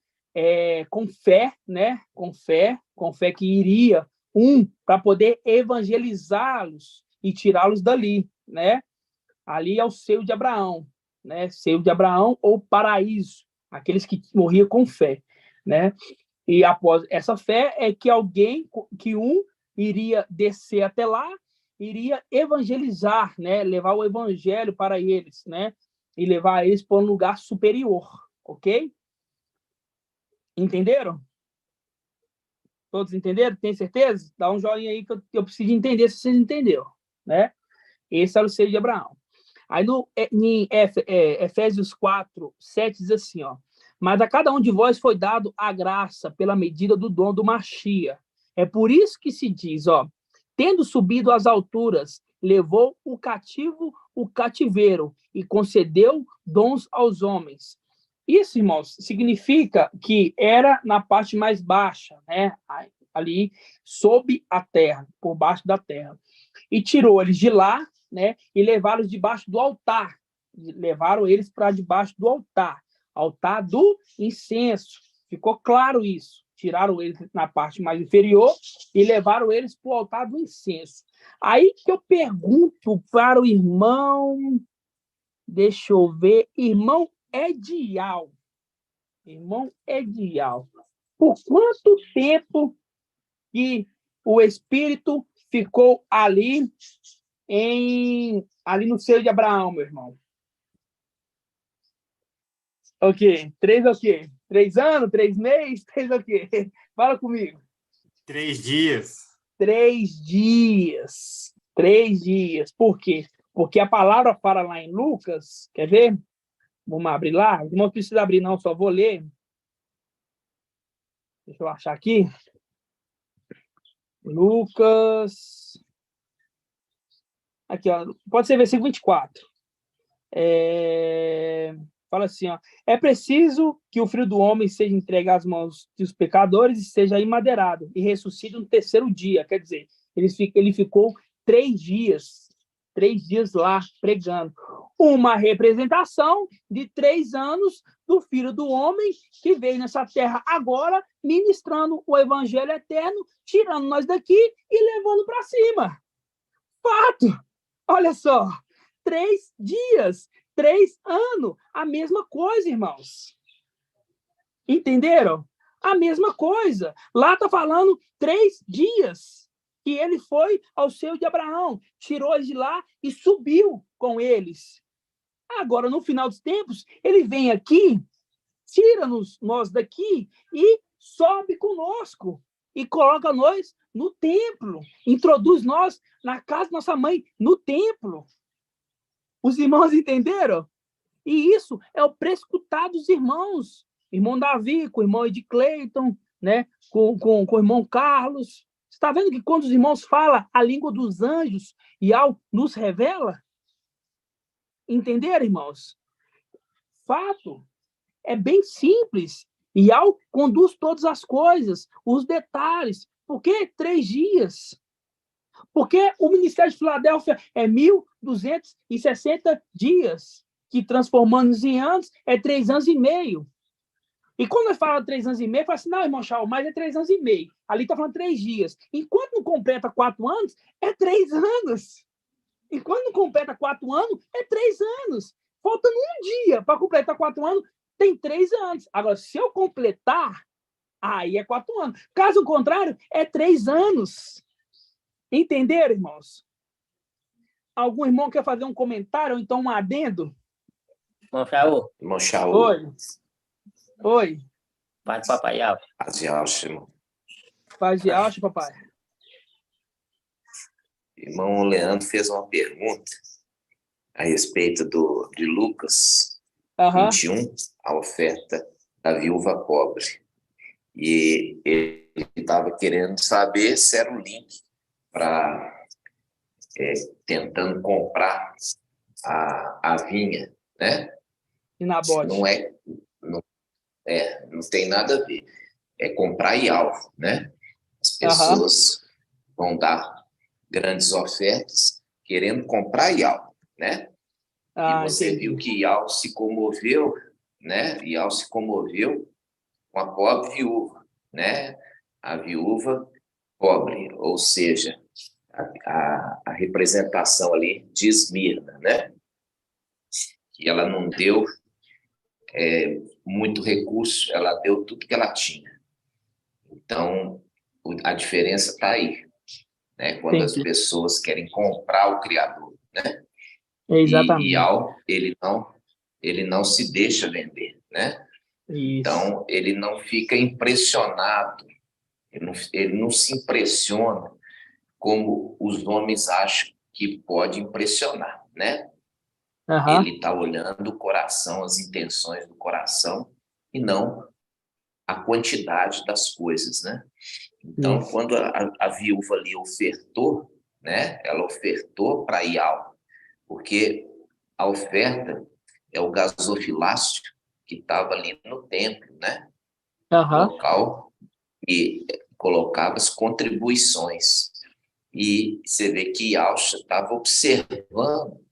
com fé, né? Com fé que iria para poder evangelizá-los e tirá-los dali, né? Ali é o seio de Abraão, né? Seio de Abraão ou paraíso, aqueles que morriam com fé, né? E após essa fé é que iria descer até lá, iria evangelizar, né? Levar o evangelho para eles, né? E levar eles para um lugar superior, ok? Entenderam? Todos entenderam? Tem certeza? Dá um joinha aí que eu preciso entender se vocês entenderam, né? Esse era o seio de Abraão. Aí em Efésios 4:7 diz assim, mas a cada um de vós foi dado a graça pela medida do dom do Machia. É por isso que se diz, tendo subido às alturas, levou o cativeiro e concedeu dons aos homens. Isso, irmãos, significa que era na parte mais baixa, né? Ali sob a terra, por baixo da terra. E tirou eles de lá, né? E levaram debaixo do altar. Levaram eles para debaixo do altar do incenso. Ficou claro isso. Tiraram eles na parte mais inferior e levaram eles para o altar do incenso. Aí que eu pergunto para o irmão, deixa eu ver, irmão Edial. Por quanto tempo que o Espírito ficou ali no seio de Abraão, meu irmão? O quê? 3 o quê? 3 anos? 3 meses? 3 o quê? Fala comigo. 3 dias. 3 dias. 3 dias. Por quê? Porque a palavra fala lá em Lucas, quer ver? Vamos abrir lá? Não precisa abrir, não, só vou ler. Deixa eu achar aqui. Lucas. Aqui, pode ser versículo 24. Fala assim, é preciso que o filho do homem seja entregue às mãos dos pecadores e seja imadeirado e ressuscite no 3º dia. Quer dizer, ele ficou 3 dias lá pregando. Uma representação de 3 anos do Filho do Homem que veio nessa terra agora ministrando o evangelho eterno, tirando nós daqui e levando para cima. Fato! Olha só, 3 dias. 3 anos. A mesma coisa, irmãos. Entenderam? A mesma coisa. Lá está falando 3 dias que ele foi ao seio de Abraão, tirou eles de lá e subiu com eles. Agora, no final dos tempos, ele vem aqui, tira-nos nós daqui e sobe conosco e coloca nós no templo, introduz nós na casa da nossa mãe, no templo. Os irmãos entenderam? E isso é o prescutado dos irmãos. Irmão Davi, com o irmão Ed Clayton, né? com o irmão Carlos. Você está vendo que quando os irmãos falam a língua dos anjos, Yahweh nos revela? Entenderam, irmãos? Fato. É bem simples. Yahweh conduz todas as coisas, os detalhes. Por que 3 dias? Porque o ministério de Filadélfia é 1.260 dias, que transformando em anos é 3 anos e meio. E quando eu falo 3 anos e meio, eu falo assim, não, irmão Chau, mas é 3 anos e meio. Ali está falando 3 dias. Enquanto não completa 4 anos, é 3 anos. Enquanto não completa 4 anos, é 3 anos. Faltando um dia para completar 4 anos, tem 3 anos. Agora, se eu completar, aí é 4 anos. Caso contrário, é 3 anos. Entenderam, irmãos? Algum irmão quer fazer um comentário ou então um adendo? Irmão Shaul. Irmão Shaul. Oi. Oi. Paz, papai Alves. Paz de Alves, irmão. Paz de Alves, papai. Irmão Leandro fez uma pergunta a respeito de Lucas 21, a oferta da viúva pobre. E ele estava querendo saber se era o link para tentando comprar a vinha, né? E na bote. Não tem nada a ver. É comprar e alvo, né? As pessoas vão dar grandes ofertas querendo comprar e alvo, né? E você viu que Ial se comoveu, né? Ial se comoveu com a pobre viúva, né? A viúva pobre, ou seja, a representação ali de Esmirna, né? Que ela não deu muito recurso, ela deu tudo que ela tinha. Então, a diferença está aí, né? Quando as pessoas querem comprar o Criador, né? Exatamente. E Ial, ele não se deixa vender, né? Isso. Então, ele não fica impressionado, ele não se impressiona como os homens acham que pode impressionar, né? Ele está olhando o coração, as intenções do coração, e não a quantidade das coisas, né? Então, quando a viúva ali ofertou, né? Ela ofertou para Ial, porque a oferta é o gasofilácio que estava ali no templo, né? Local, e colocava as contribuições. E você vê que Yalcha estava observando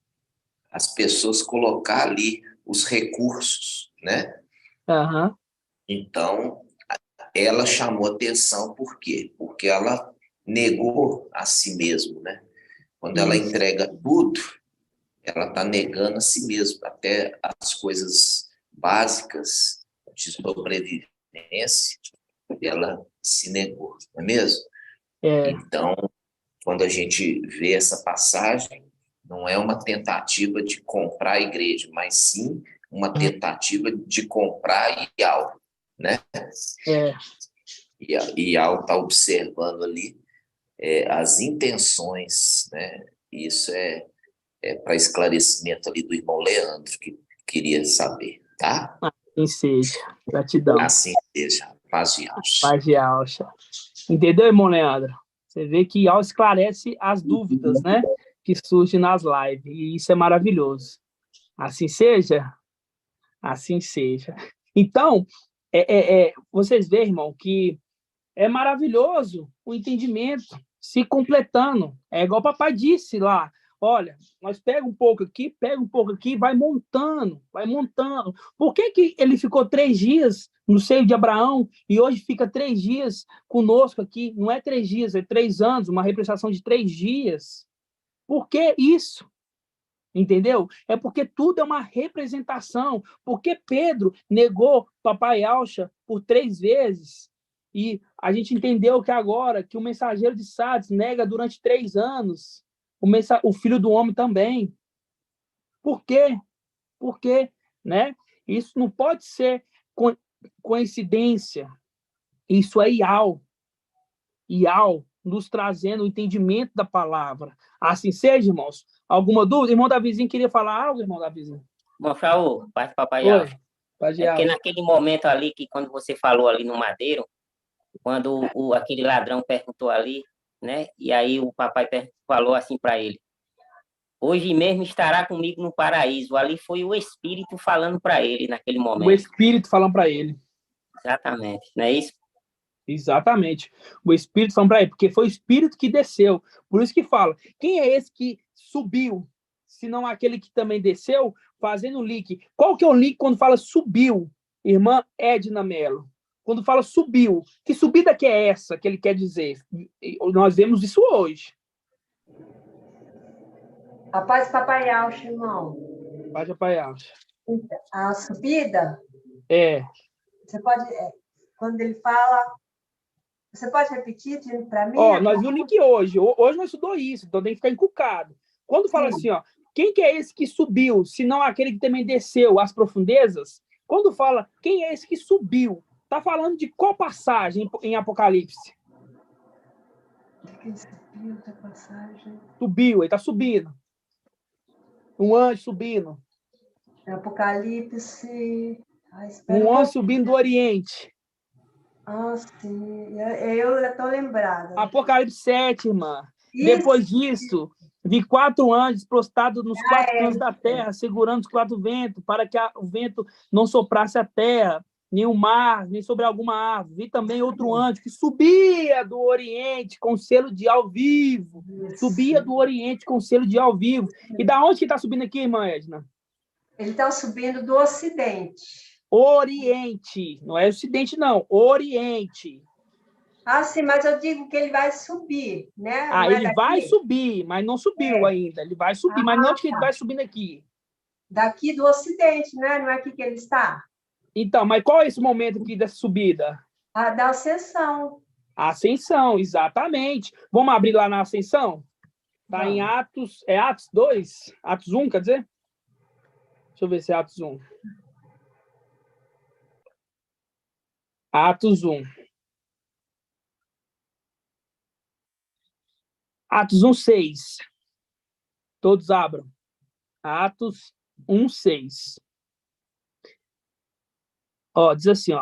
as pessoas colocar ali os recursos, né? Então, ela chamou atenção, por quê? Porque ela negou a si mesma, né? Quando ela entrega tudo, ela está negando a si mesma, até as coisas básicas de sobrevivência, ela se negou, não é mesmo? Então, quando a gente vê essa passagem, não é uma tentativa de comprar a igreja, mas sim uma tentativa de comprar Ial, né? E Ial está observando ali as intenções, né? Isso é para esclarecimento ali do irmão Leandro, que queria saber, tá? Assim seja. Gratidão. Assim seja. Paz de Alcha. Paz de Alcha. Entendeu, irmão Leandro? Você vê que Ial esclarece as dúvidas, né? Que surgem nas lives. E isso é maravilhoso. Assim seja? Assim seja. Então, vocês veem, irmão, que é maravilhoso o entendimento se completando. É igual o papai disse lá. Olha, nós pega um pouco aqui, vai montando, vai montando. Por que ele ficou 3 dias no seio de Abraão e hoje fica 3 dias conosco aqui? Não é 3 dias, é 3 anos, uma representação de 3 dias. Por que isso? Entendeu? É porque tudo é uma representação. Porque Pedro negou papai Alcha por 3 vezes. E a gente entendeu que agora que o mensageiro de Sardes nega durante 3 anos o filho do homem também. Por quê? Porque, né? Isso não pode ser coincidência. Isso é Ial nos trazendo o entendimento da palavra. Assim seja, irmãos. Alguma dúvida? Irmão Davizinho queria falar algo, irmão Davizinho? Bom, Fraú, pai do papai Alves. É porque naquele momento ali, que quando você falou ali no Madeiro, quando aquele ladrão perguntou ali, né? E aí o papai falou assim para ele: hoje mesmo estará comigo no paraíso. Ali foi o Espírito falando para ele naquele momento. O Espírito falando para ele. Exatamente, não é isso? Exatamente. O Espírito falando para ele, porque foi o Espírito que desceu. Por isso que fala, quem é esse que subiu, senão aquele que também desceu, fazendo o link. Qual que é o link quando fala subiu? Irmã Edna Mello. Quando fala subiu, que subida que é essa que ele quer dizer? Nós vemos isso hoje. A paz, papai Alcha, irmão. Paz, papai Alcha. A subida? É. Você pode, quando ele fala, você pode repetir para mim? Nós vimos o link hoje. Hoje nós estudamos isso, então tem que ficar encucado. Quando fala assim, quem que é esse que subiu, senão aquele que também desceu às profundezas? Quando fala, quem é esse que subiu? Está falando de qual passagem em Apocalipse? Quem subiu da passagem? Subiu, ele está subindo. Um anjo subindo. Apocalipse. Um anjo subindo do Oriente. Sim. Eu estou lembrada. Apocalipse 7, irmã. Isso. Depois disso, vi 4 anjos prostrados nos 4 cantos da terra, segurando os 4 ventos, para que o vento não soprasse a terra, nem o mar, nem sobre alguma árvore. Vi também outro anjo que subia do Oriente com selo de ao vivo. Isso. Subia do Oriente com selo de ao vivo. E da onde que está subindo aqui, irmã Edna? Ele está subindo do Ocidente. Oriente. Não é Ocidente, não. Oriente. Sim, mas eu digo que ele vai subir, né? Ele vai subir, mas não subiu ainda. Ele vai subir, mas não onde que ele vai subindo aqui? Daqui do Ocidente, né? Não é aqui que ele está? Então, mas qual é esse momento aqui dessa subida? Da ascensão. A ascensão, exatamente. Vamos abrir lá na ascensão? Está em Atos... É Atos 2? Atos 1, quer dizer? Deixa eu ver se é Atos 1. Atos 1. Atos 1, 6. Todos abram. Atos 1, 6. Diz assim,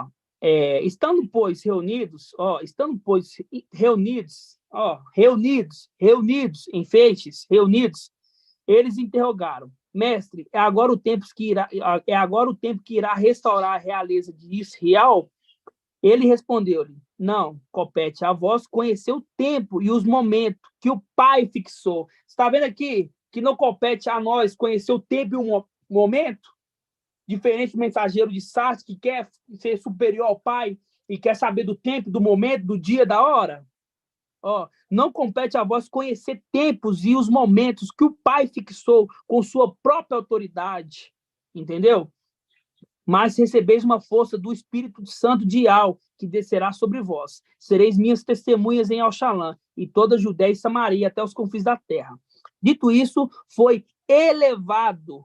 estando, pois, reunidos em feixes, reunidos, eles interrogaram: mestre, é agora o tempo que irá restaurar a realeza de Israel? Ele respondeu-lhe: não, compete a vós conhecer o tempo e os momentos que o Pai fixou. Você está vendo aqui que não compete a nós conhecer o tempo e o momento? Diferente do mensageiro de Sardes, que quer ser superior ao Pai e quer saber do tempo, do momento, do dia, da hora. Não compete a vós conhecer tempos e os momentos que o Pai fixou com sua própria autoridade. Entendeu? Mas recebeis uma força do Espírito Santo de Ial, que descerá sobre vós. Sereis minhas testemunhas em Alxalã, e toda a Judéia e Samaria, até os confins da terra. Dito isso, foi elevado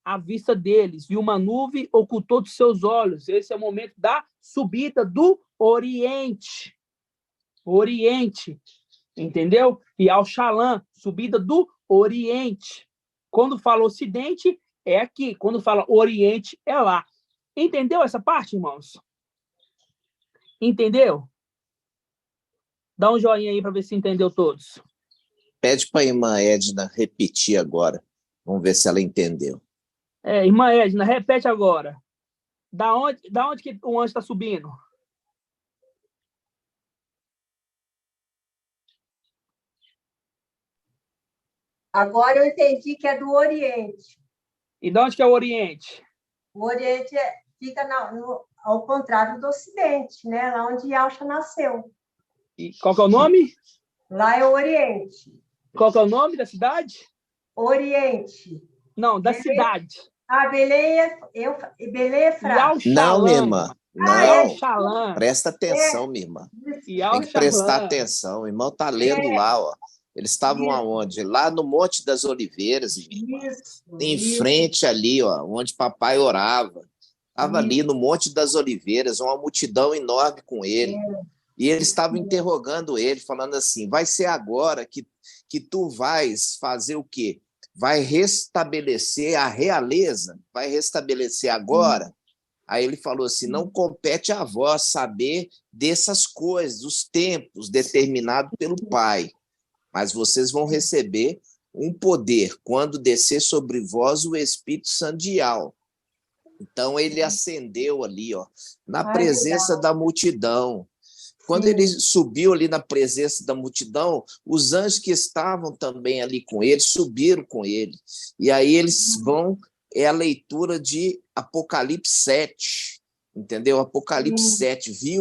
à vista deles, e uma nuvem ocultou dos seus olhos. Esse é o momento da subida do Oriente. Oriente, entendeu? E Alxalã, subida do Oriente. Quando fala Ocidente, é aqui. Quando fala Oriente, é lá. Entendeu essa parte, irmãos? Entendeu? Dá um joinha aí para ver se entendeu todos. Pede para a irmã Edna repetir agora. Vamos ver se ela entendeu. Irmã Edna, repete agora. Da onde que o anjo está subindo? Agora eu entendi que é do Oriente. E de onde que é o Oriente? O Oriente fica ao contrário do Ocidente, né? Lá onde Alcha nasceu. E qual que é o nome? Lá é o Oriente. Qual que é o nome da cidade? Oriente. Não, da cidade. Belefra. Não, minha irmã. Não. É Presta atenção, minha irmã. Tem que prestar atenção. O irmão tá lendo lá, ó. Eles estavam aonde? Lá no Monte das Oliveiras, minha irmã. Em frente ali, ó, onde papai orava. Estava ali no Monte das Oliveiras, uma multidão enorme com ele. E eles estavam interrogando ele, falando assim, vai ser agora que tu vais fazer o quê? Vai restabelecer a realeza? Vai restabelecer agora? Aí ele falou assim, não compete a vós saber dessas coisas, dos tempos determinados pelo Pai, mas vocês vão receber um poder quando descer sobre vós o Espírito Sandial. Então ele acendeu ali, ó, na presença da multidão. Quando ele subiu ali na presença da multidão, os anjos que estavam também ali com ele subiram com ele. E aí eles vão, é a leitura de Apocalipse 7, entendeu? Apocalipse 7, vi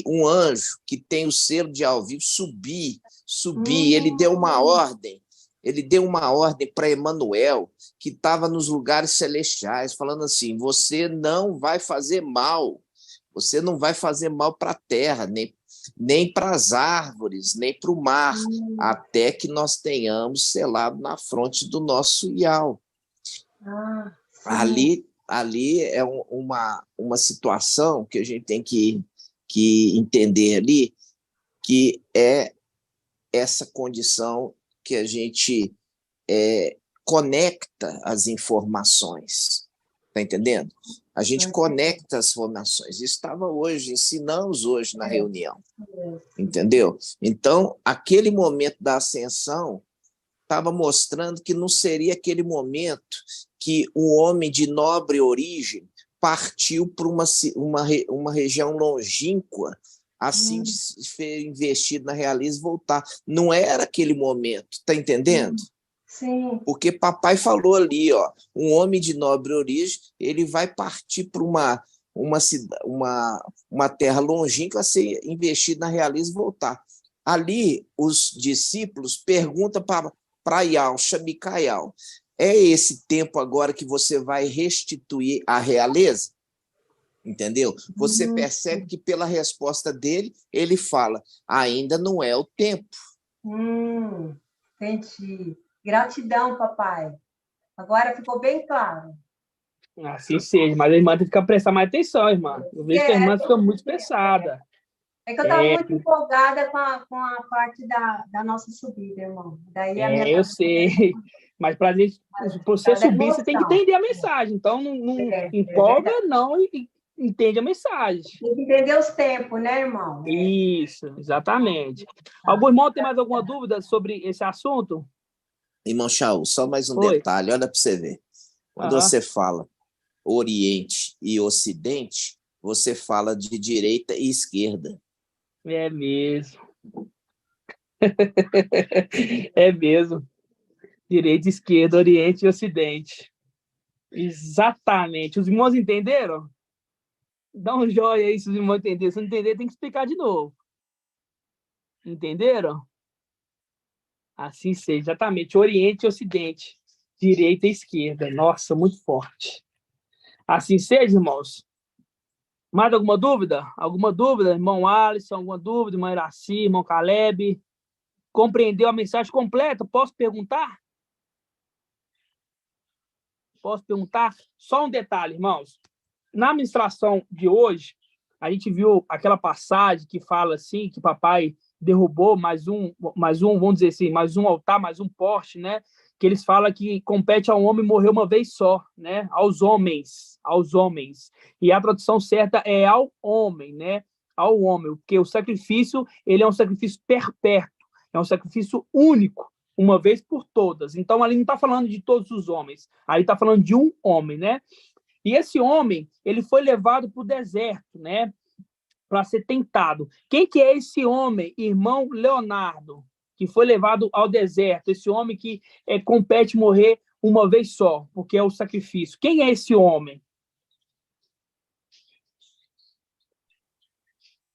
um anjo que tem o selo de ao vivo subir. Ele deu uma ordem. Ele deu uma ordem para Emanuel, que estava nos lugares celestiais, falando assim, você não vai fazer mal. Você não vai fazer mal para a terra, nem para as árvores, nem para o mar, até que nós tenhamos selado na fronte do nosso Ial. Ali é uma situação que a gente tem que entender ali, que é essa condição que a gente conecta as informações. Está entendendo? A gente conecta as informações. Ensinamos hoje na reunião. Entendeu? Então, aquele momento da ascensão estava mostrando que não seria aquele momento que um homem de nobre origem partiu para uma região longínqua, assim de ser investido na realeza e voltar. Não era aquele momento, está entendendo? Sim. Porque papai falou ali, ó, um homem de nobre origem, ele vai partir para uma terra longínqua a ser investido na realeza e voltar. Ali, os discípulos perguntam para Yalcha Micael, é esse tempo agora que você vai restituir a realeza? Entendeu? Você percebe que pela resposta dele, ele fala, ainda não é o tempo. Entendi. Gratidão, papai. Agora ficou bem claro. Assim seja, mas a irmã tem que prestar mais atenção, irmã. Eu vejo que a irmã fica muito estressada. É que eu estava muito empolgada com a parte da nossa subida, irmão. Daí eu sei. Mas para você subir, você tem que entender a mensagem. Então, não empolga, não, e entende a mensagem. Tem que entender os tempos, né, irmão? Isso, exatamente. Algum irmão tem mais alguma dúvida sobre esse assunto? Irmão Shaul, só mais um detalhe, olha para você ver. Quando você fala Oriente e Ocidente, você fala de direita e esquerda. É mesmo. É mesmo. Direita e esquerda, Oriente e Ocidente. Exatamente. Os irmãos entenderam? Dá um joinha aí se os irmãos entenderam. Se não entender, tem que explicar de novo. Entenderam? Assim seja, exatamente. Oriente e Ocidente. Direita e esquerda. Nossa, muito forte. Assim seja, irmãos. Mais alguma dúvida? Alguma dúvida? Irmão Alisson, alguma dúvida? Irmão Iraci, irmão Caleb? Compreendeu a mensagem completa? Posso perguntar? Posso perguntar? Só um detalhe, irmãos. Na ministração de hoje, a gente viu aquela passagem que fala assim, que papai derrubou mais um, vamos dizer assim, mais um altar, mais um poste, né? Que eles falam que compete ao homem morrer uma vez só, né? Aos homens. E a tradução certa é ao homem, né? Ao homem, porque o sacrifício, ele é um sacrifício perpétuo, é um sacrifício único, uma vez por todas. Então, ali não está falando de todos os homens, ali está falando de um homem, né? E esse homem, ele foi levado para o deserto, né? Para ser tentado. Quem que é esse homem, irmão Leonardo, que foi levado ao deserto? Esse homem que compete morrer uma vez só, porque é o sacrifício. Quem é esse homem?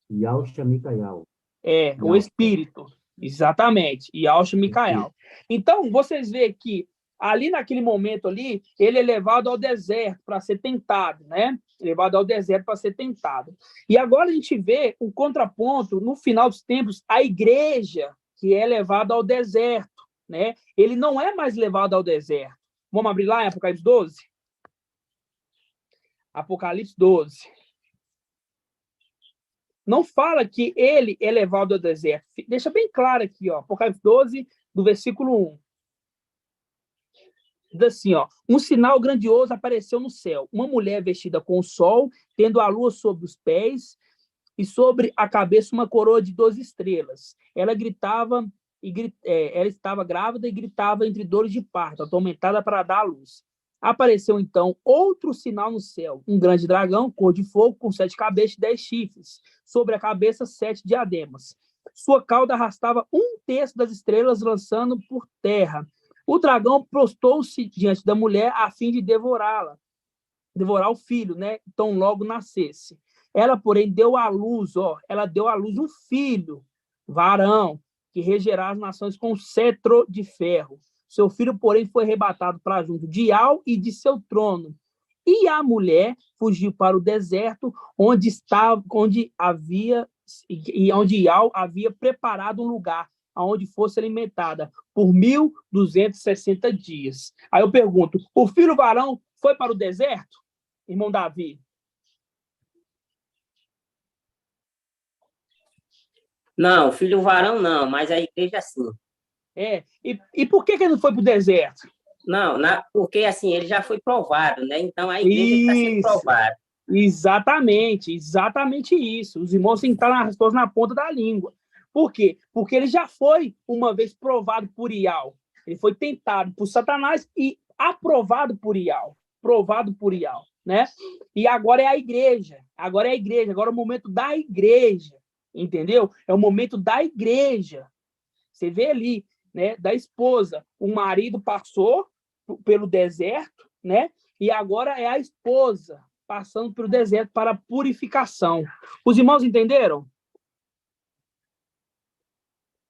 Yalcha Micael. O Espírito. Exatamente. Yaush Micael. Então, vocês veem que ali naquele momento ali, ele é levado ao deserto para ser tentado, né? Levado ao deserto para ser tentado. E agora a gente vê um contraponto, no final dos tempos, a igreja, que é levada ao deserto, né? Ele não é mais levado ao deserto. Vamos abrir lá em Apocalipse 12? Apocalipse 12. Não fala que ele é levado ao deserto. Deixa bem claro aqui, ó, Apocalipse 12, do versículo 1. Diz assim, ó, um sinal grandioso apareceu no céu. Uma mulher vestida com o sol, tendo a lua sobre os pés e sobre a cabeça uma coroa de 12 estrelas. Ela ela estava grávida e gritava entre dores de parto, atormentada para dar à luz. Apareceu, então, outro sinal no céu, um grande dragão, cor de fogo, com 7 cabeças e 10 chifres, sobre a cabeça 7 diademas. Sua cauda arrastava 1/3 das estrelas, lançando por terra. O dragão prostou-se diante da mulher a fim de devorar o filho, né? Então logo nascesse. Ela, porém, deu à luz um filho, varão, que regerá as nações com cetro de ferro. Seu filho, porém, foi arrebatado para junto de Ial e de seu trono. E a mulher fugiu para o deserto, onde Ial havia preparado um lugar aonde fosse alimentada por 1.260 dias. Aí eu pergunto, o filho varão foi para o deserto, irmão Davi? Não, o filho varão não, mas a igreja sim. E por que ele não foi para o deserto? Não, porque assim, ele já foi provado, né? Então a igreja está sendo provada. Exatamente isso. Os irmãos têm que estar na resposta na ponta da língua. Por quê? Porque ele já foi uma vez provado por Ial. Ele foi tentado por Satanás e aprovado por Ial. Né? E agora é a igreja. Agora é o momento da igreja. Entendeu? É o momento da igreja. Você vê ali, né, da esposa. O marido passou pelo deserto, né? E agora é a esposa passando pelo deserto para purificação. Os irmãos entenderam?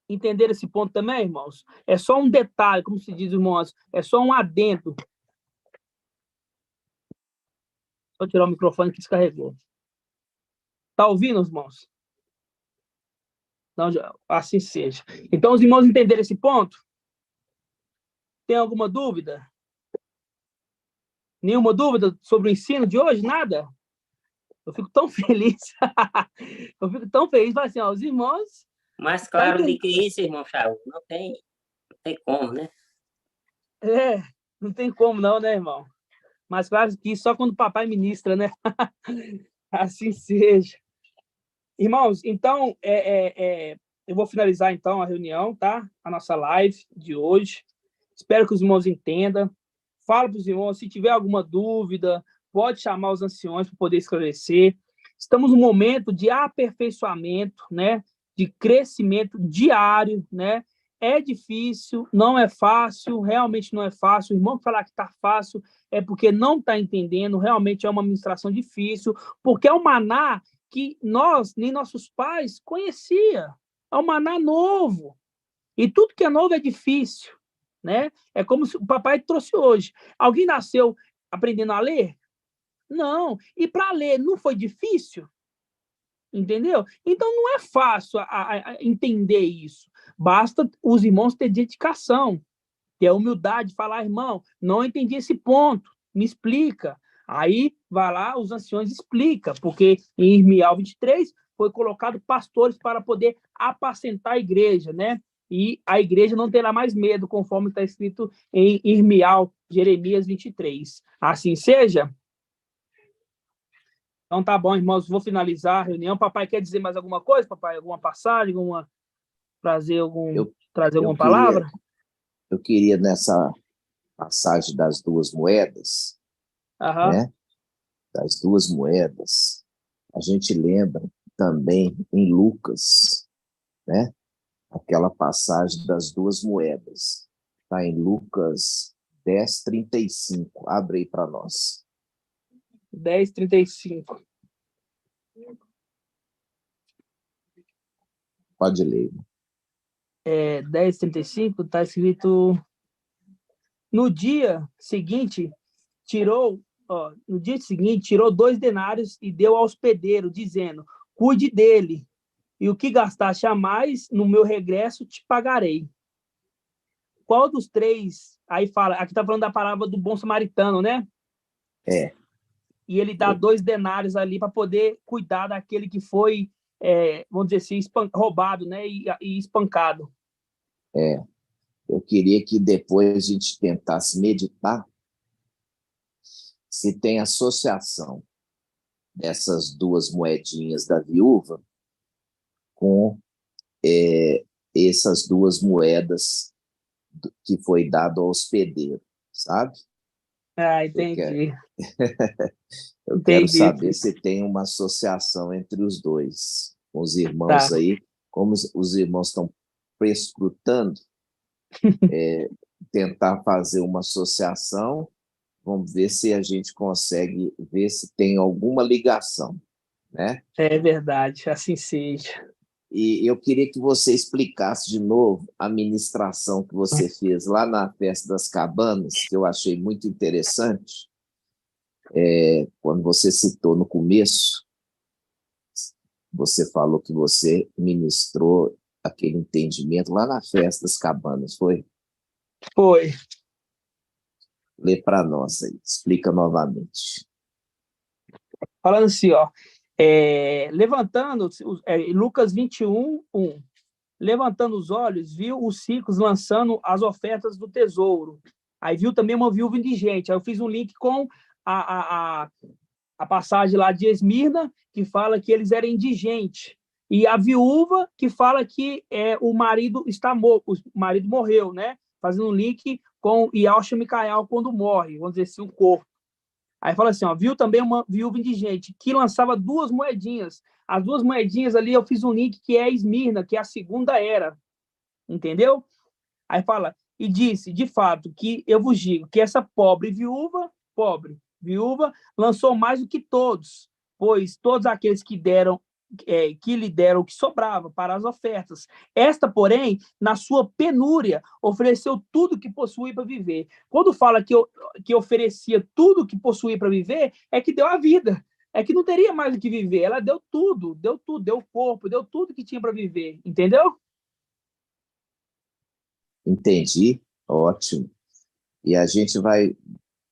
Entenderam esse ponto também, irmãos? É só um detalhe, como se diz, irmãos, é só um adendo. Vou tirar o microfone que descarregou. Tá ouvindo, irmãos? Não, assim seja. Então, os irmãos entenderam esse ponto? Tem alguma dúvida? Nenhuma dúvida sobre o ensino de hoje? Nada? Eu fico tão feliz. Falo assim, ó, os irmãos... Mais claro do que isso, irmão Charles, não tem como, né? Não tem como não, né, irmão? Mais claro que isso só quando o papai ministra, né? Assim seja. Irmãos, então, eu vou finalizar, então, a reunião, tá? A nossa live de hoje. Espero que os irmãos entendam. Fala para os irmãos, se tiver alguma dúvida, pode chamar os anciões para poder esclarecer. Estamos num momento de aperfeiçoamento, né? De crescimento diário, né? É difícil, não é fácil, realmente não é fácil. O irmão que falar que está fácil é porque não está entendendo, realmente é uma ministração difícil, porque é um maná que nós, nem nossos pais, conhecia. É um maná novo. E tudo que é novo é difícil, né? É como se o papai trouxe hoje. Alguém nasceu aprendendo a ler? Não. E para ler não foi difícil? Entendeu? Então, não é fácil a entender isso. Basta os irmãos ter dedicação, ter a humildade de falar, irmão, não entendi esse ponto, me explica. Aí, vai lá, os anciões explicam, porque em Irmial 23 foi colocado pastores para poder apacentar a igreja, né? E a igreja não terá mais medo, conforme está escrito em Irmial, Jeremias 23. Assim seja. Então tá bom, irmãos, vou finalizar a reunião. Papai quer dizer mais alguma coisa, papai? Alguma passagem, trazer alguma palavra? Eu queria, nessa passagem das 2 moedas, né? Das 2 moedas, a gente lembra também em Lucas, né? Aquela passagem das 2 moedas. Está em Lucas 10:35. Abre aí para nós. 10:35. Pode ler. 10:35, está escrito: no dia seguinte, tirou 2 denários e deu ao hospedeiro, dizendo: cuide dele, e o que gastaste a mais, no meu regresso te pagarei. Qual dos 3? Aí fala, aqui está falando da parábola do bom samaritano, né? E ele dá 2 denários ali para poder cuidar daquele que foi, vamos dizer assim, roubado, né? E espancado. Eu queria que depois a gente tentasse meditar se tem associação dessas 2 moedinhas da viúva com essas 2 moedas que foi dado ao hospedeiro, sabe? Entendi. Eu quero saber se tem uma associação entre os dois, com os irmãos aí, como os irmãos estão prescrutando, tentar fazer uma associação. Vamos ver se a gente consegue ver se tem alguma ligação, né? É verdade, assim seja. E eu queria que você explicasse de novo a ministração que você fez lá na Festa das Cabanas, que eu achei muito interessante, quando você citou no começo, você falou que você ministrou aquele entendimento lá na Festa das Cabanas, foi? Foi. Lê para nós aí, explica novamente. Falando assim, levantando, Lucas 21:1. Levantando os olhos, viu os ricos lançando as ofertas do tesouro. Aí viu também uma viúva indigente. Aí eu fiz um link com a passagem lá de Esmirna, que fala que eles eram indigentes. E a viúva, que fala que o marido morreu, né? Fazendo um link com Yaush Micael quando morre, vamos dizer assim, o corpo. Aí fala assim, viu também uma viúva indigente que lançava 2 moedinhas. As 2 moedinhas ali, eu fiz um link que é Esmirna, que é a segunda era. Entendeu? Aí fala, e disse, de fato, que eu vos digo que essa pobre viúva, lançou mais do que todos, pois todos aqueles que lhe deram o que sobrava para as ofertas. Esta, porém, na sua penúria, ofereceu tudo que possuía para viver. Quando fala que oferecia tudo que possuía para viver, é que deu a vida. É que não teria mais o que viver. Ela deu tudo, deu o corpo, deu tudo que tinha para viver. Entendeu? Entendi, ótimo. E a gente vai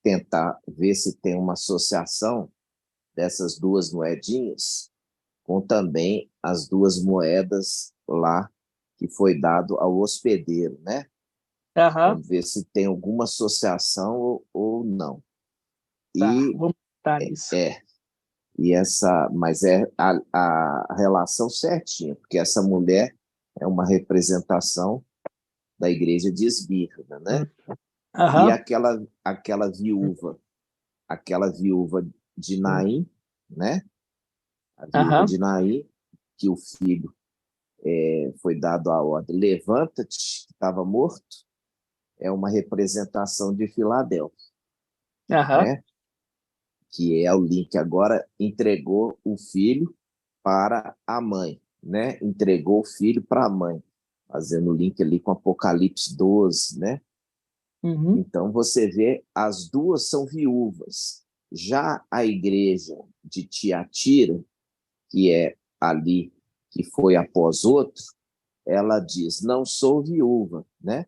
tentar ver se tem uma associação dessas 2 moedinhas com também as 2 moedas lá que foi dado ao hospedeiro, né? Vamos ver se tem alguma associação ou não. Vamos botar isso. Mas é a relação certinha, porque essa mulher é uma representação da igreja de Esmirna, né? E aquela viúva de Naim, né? A viúva de Naim, que o filho foi dado a ordem, levanta-te, que estava morto, é uma representação de Filadélfia, né? Que é o link agora, entregou o filho para a mãe, né? Entregou o filho para a mãe, fazendo o link ali com Apocalipse 12, né? Então, você vê, as 2 são viúvas. Já a igreja de Tiatira, que é ali, que foi após outro, ela diz, não sou viúva, né?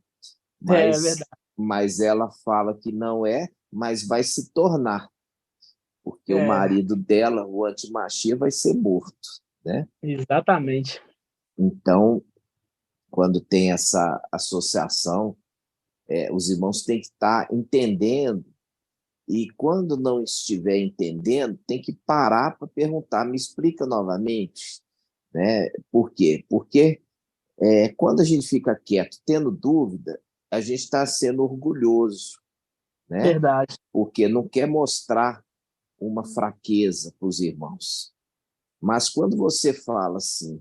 Mas ela fala que não mas vai se tornar, porque o marido dela, o Antimachia, vai ser morto, né? Exatamente. Então, quando tem essa associação, os irmãos têm que estar entendendo, e quando não estiver entendendo, tem que parar para perguntar, me explica novamente, né? Por quê? Porque quando a gente fica quieto, tendo dúvida, a gente está sendo orgulhoso, né? Verdade. Porque não quer mostrar uma fraqueza para os irmãos. Mas quando você fala assim,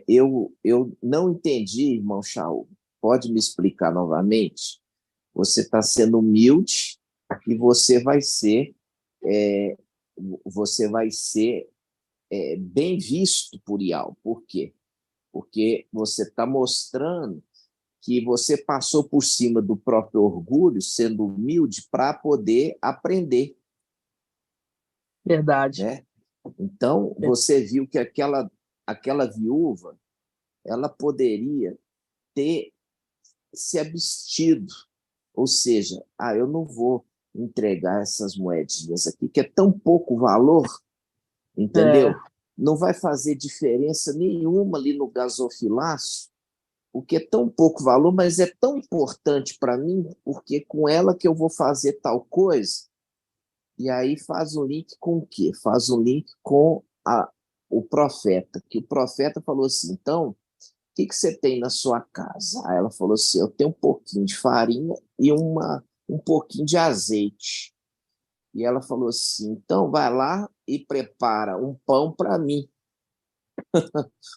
eu não entendi, irmão Shaul, pode me explicar novamente? Você está sendo humilde e você vai ser bem visto por Ial. Por quê? porque você está mostrando que você passou por cima do próprio orgulho, sendo humilde, para poder aprender. Verdade. Né? Então, você viu que aquela viúva, ela poderia ter se abstido, ou seja, eu não vou entregar essas moedinhas aqui, que é tão pouco valor, entendeu? Não vai fazer diferença nenhuma ali no gasofilaço, porque é tão pouco valor, mas é tão importante para mim, porque com ela que eu vou fazer tal coisa. E aí faz um link com o quê? Faz um link com o profeta, que o profeta falou assim, então, o que você tem na sua casa? Aí ela falou assim, eu tenho um pouquinho de farinha e um pouquinho de azeite. E ela falou assim, então vai lá e prepara um pão para mim.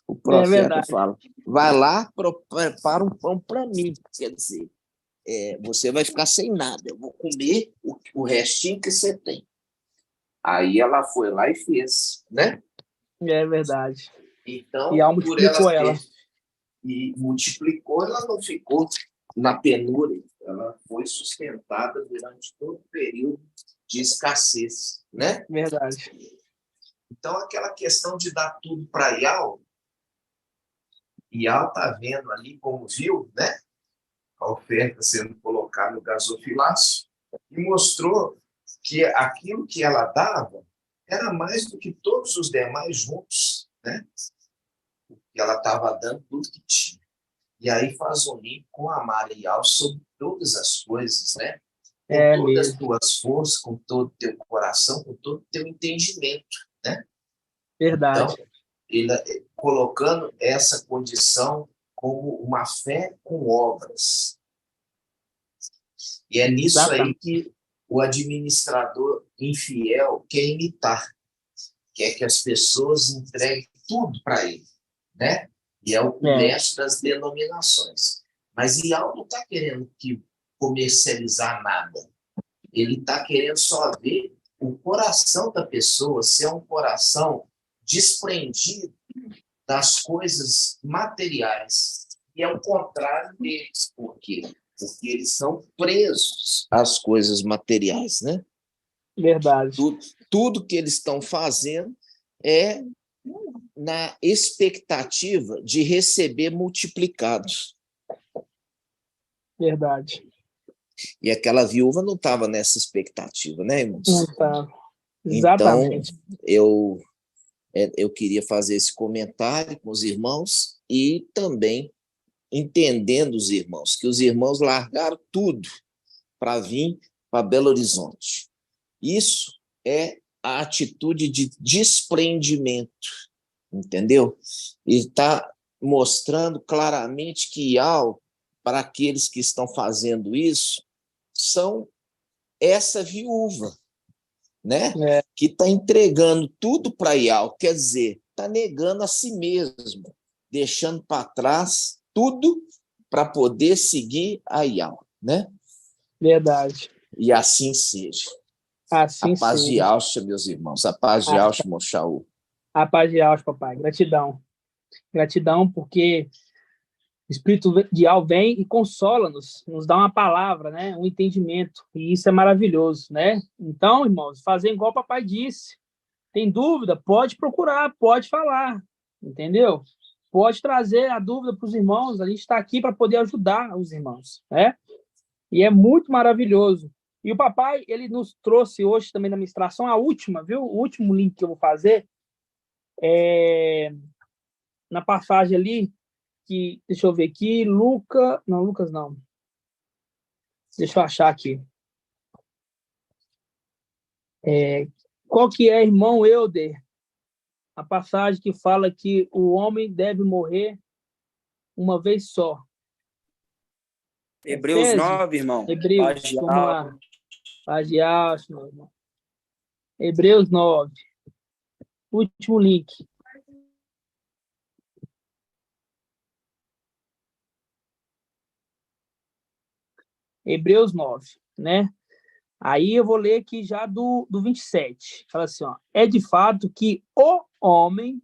O profeta fala, vai lá, prepara um pão para mim. Quer dizer, você vai ficar sem nada, eu vou comer o restinho que você tem. Aí ela foi lá e fez, né? É verdade. Então, e multiplicou ela. E multiplicou, ela não ficou na penúria, ela foi sustentada durante todo o período de escassez, né? Verdade. Então, aquela questão de dar tudo para Ial está vendo ali, como viu, né? A oferta sendo colocada no gasofilaço, e mostrou que aquilo que ela dava era mais do que todos os demais juntos, né? E ela estava dando tudo que tinha. E aí faz um link com amar Ial sobre todas as coisas, né? Com todas as tuas forças, com todo o teu coração, com todo o teu entendimento, né? Verdade. Então, ele colocando essa condição como uma fé com obras. E é nisso aí que o administrador infiel quer imitar, quer que as pessoas entreguem tudo para ele, né? E é o comércio das denominações. Mas Ial não está querendo comercializar nada. Ele está querendo só ver o coração da pessoa ser um coração desprendido das coisas materiais. E é o contrário deles. Por quê? Porque eles são presos às coisas materiais, né? Verdade. Tudo que eles estão fazendo é na expectativa de receber multiplicados. Verdade. E aquela viúva não estava nessa expectativa, né, irmãos? Não estava. Exatamente. Então, eu queria fazer esse comentário com os irmãos e também entendendo os irmãos, que os irmãos largaram tudo para vir para Belo Horizonte. Isso é a atitude de desprendimento, entendeu? E está mostrando claramente que Ial, para aqueles que estão fazendo isso, são essa viúva, né? Que está entregando tudo para Ial, quer dizer, está negando a si mesmo, deixando para trás tudo para poder seguir a Ial, né? Verdade. E assim seja. Assim a paz seja. de Austin, meus irmãos. A paz de Austin, Mochaú. A paz de Austin, papai. Gratidão. Gratidão porque o Espírito de Ial vem e consola-nos, nos dá uma palavra, né? Um entendimento. E isso é maravilhoso, né? Então, irmãos, fazer igual o papai disse. Tem dúvida? Pode procurar, pode falar. Entendeu? Pode trazer a dúvida para os irmãos. A gente está aqui para poder ajudar os irmãos, né? E é muito maravilhoso. E o papai, ele nos trouxe hoje também na ministração a última, viu? O último link que eu vou fazer na passagem ali, que, deixa eu ver aqui, Lucas não. Deixa eu achar aqui. Qual que é, irmão Euder? A passagem que fala que o homem deve morrer uma vez só. Hebreus 9, irmão. Hebreus, vamos lá. Paz de Austin, meu irmão. Hebreus 9. Último link. Hebreus 9, né? Aí eu vou ler aqui já do 27. Fala assim, ó. É de fato que o homem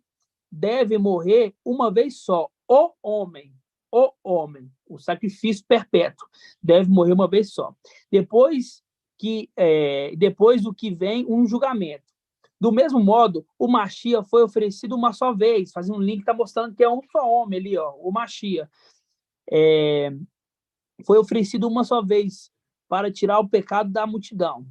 deve morrer uma vez só, o homem, o sacrifício perpétuo, deve morrer uma vez só. Depois do que vem um julgamento. Do mesmo modo, o Mashiach foi oferecido uma só vez. Fazendo um link, está mostrando que é um só homem ali, ó, o Mashiach. Foi oferecido uma só vez para tirar o pecado da multidão.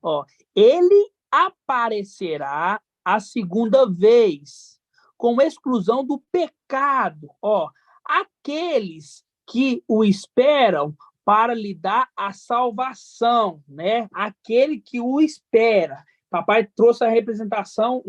Ó, ele aparecerá a segunda vez, com exclusão do pecado. Ó, aqueles que o esperam para lhe dar a salvação, né? Aquele que o espera. Papai trouxe a representação,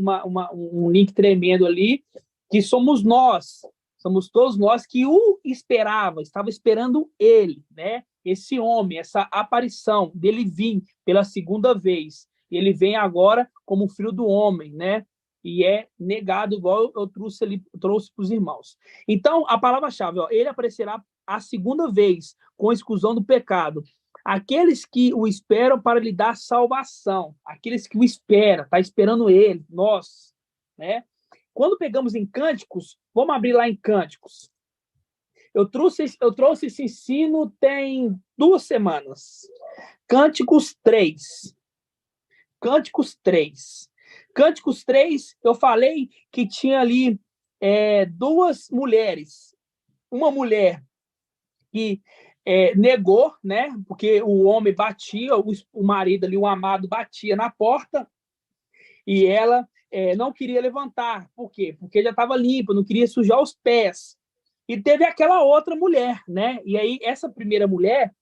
um link tremendo ali, que somos nós, somos todos nós que o estava esperando ele, né? Esse homem, essa aparição dele vir pela segunda vez. Ele vem agora como filho do homem, né? E é negado, igual eu trouxe para os irmãos. Então, a palavra-chave, ó, ele aparecerá a segunda vez, com exclusão do pecado. Aqueles que o esperam para lhe dar salvação. Aqueles que o esperam, está esperando ele, nós, né? Quando pegamos em Cânticos, vamos abrir lá em Cânticos. Eu trouxe esse ensino tem 2 semanas. Cânticos 3. Cânticos 3. Cânticos 3, eu falei que tinha ali 2 mulheres. Uma mulher que negou, né? Porque o homem batia, o marido ali, o amado, batia na porta e ela não queria levantar. Por quê? Porque já estava limpa, não queria sujar os pés. E teve aquela outra mulher, né? E aí, essa primeira mulher,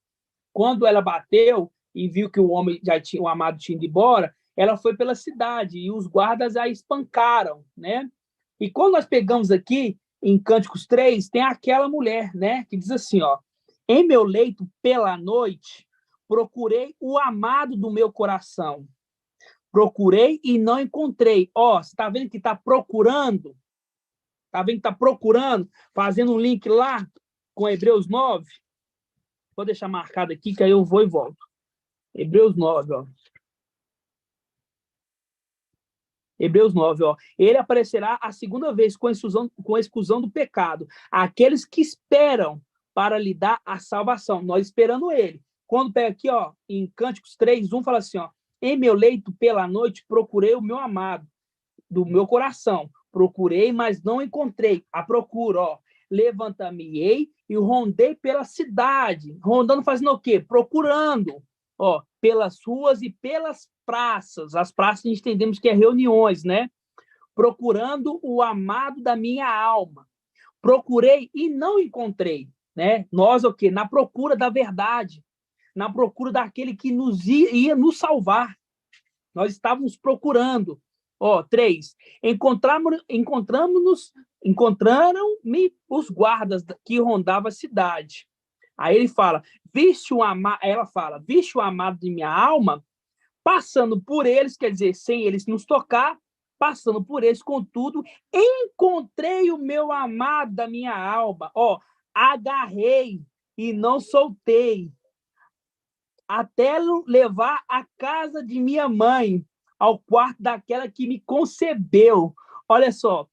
quando ela bateu e viu que o homem o amado tinha ido embora, ela foi pela cidade e os guardas a espancaram, né? E quando nós pegamos aqui, em Cânticos 3, tem aquela mulher, né? Que diz assim, ó: em meu leito pela noite, procurei o amado do meu coração. Procurei e não encontrei. Ó, você está vendo que está procurando? Está vendo que está procurando? Fazendo um link lá com Hebreus 9. Vou deixar marcado aqui, que aí eu vou e volto. Hebreus 9, ó. Hebreus 9, ó. Ele aparecerá a segunda vez com a exclusão do pecado. Aqueles que esperam para lhe dar a salvação. Nós esperando ele. Quando pega aqui, ó, em Cânticos 3, 1, fala assim, ó: em meu leito pela noite procurei o meu amado do meu coração. Procurei, mas não encontrei. A procura, ó. Levanta-me-ei e rondei pela cidade. Rondando, fazendo o quê? Procurando, ó, pelas ruas e pelas praças. As praças a gente entendemos que é reuniões, né? Procurando o amado da minha alma. Procurei e não encontrei, né? Nós, o quê? Na procura da verdade. Na procura daquele que ia nos salvar. Nós estávamos procurando. Ó, 3. Encontraram-me os guardas que rondavam a cidade. Aí ele fala, ela fala, viste o amado de minha alma, passando por eles, quer dizer, sem eles nos tocar, passando por eles, contudo, encontrei o meu amado da minha alma. Ó, agarrei e não soltei, até levar à casa de minha mãe, ao quarto daquela que me concebeu. Olha só,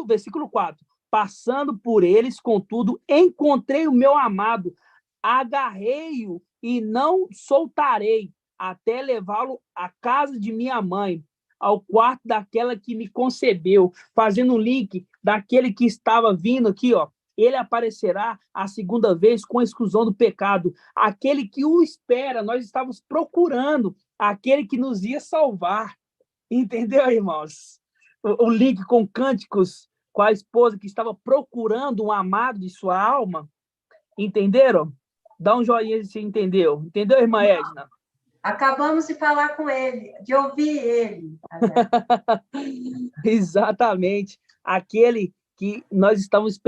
versículo 4, passando por eles, contudo, encontrei o meu amado, agarrei-o e não soltarei, até levá-lo à casa de minha mãe, ao quarto daquela que me concebeu. Fazendo um link daquele que estava vindo aqui, ó. Ele aparecerá a segunda vez com a exclusão do pecado. Aquele que o espera, nós estávamos procurando aquele que nos ia salvar. Entendeu, irmãos? O link com Cânticos, com a esposa que estava procurando um amado de sua alma. Entenderam? Dá um joinha se você entendeu. Entendeu, irmã Edna? Acabamos de falar com ele, de ouvir ele. Exatamente. Aquele que nós estamos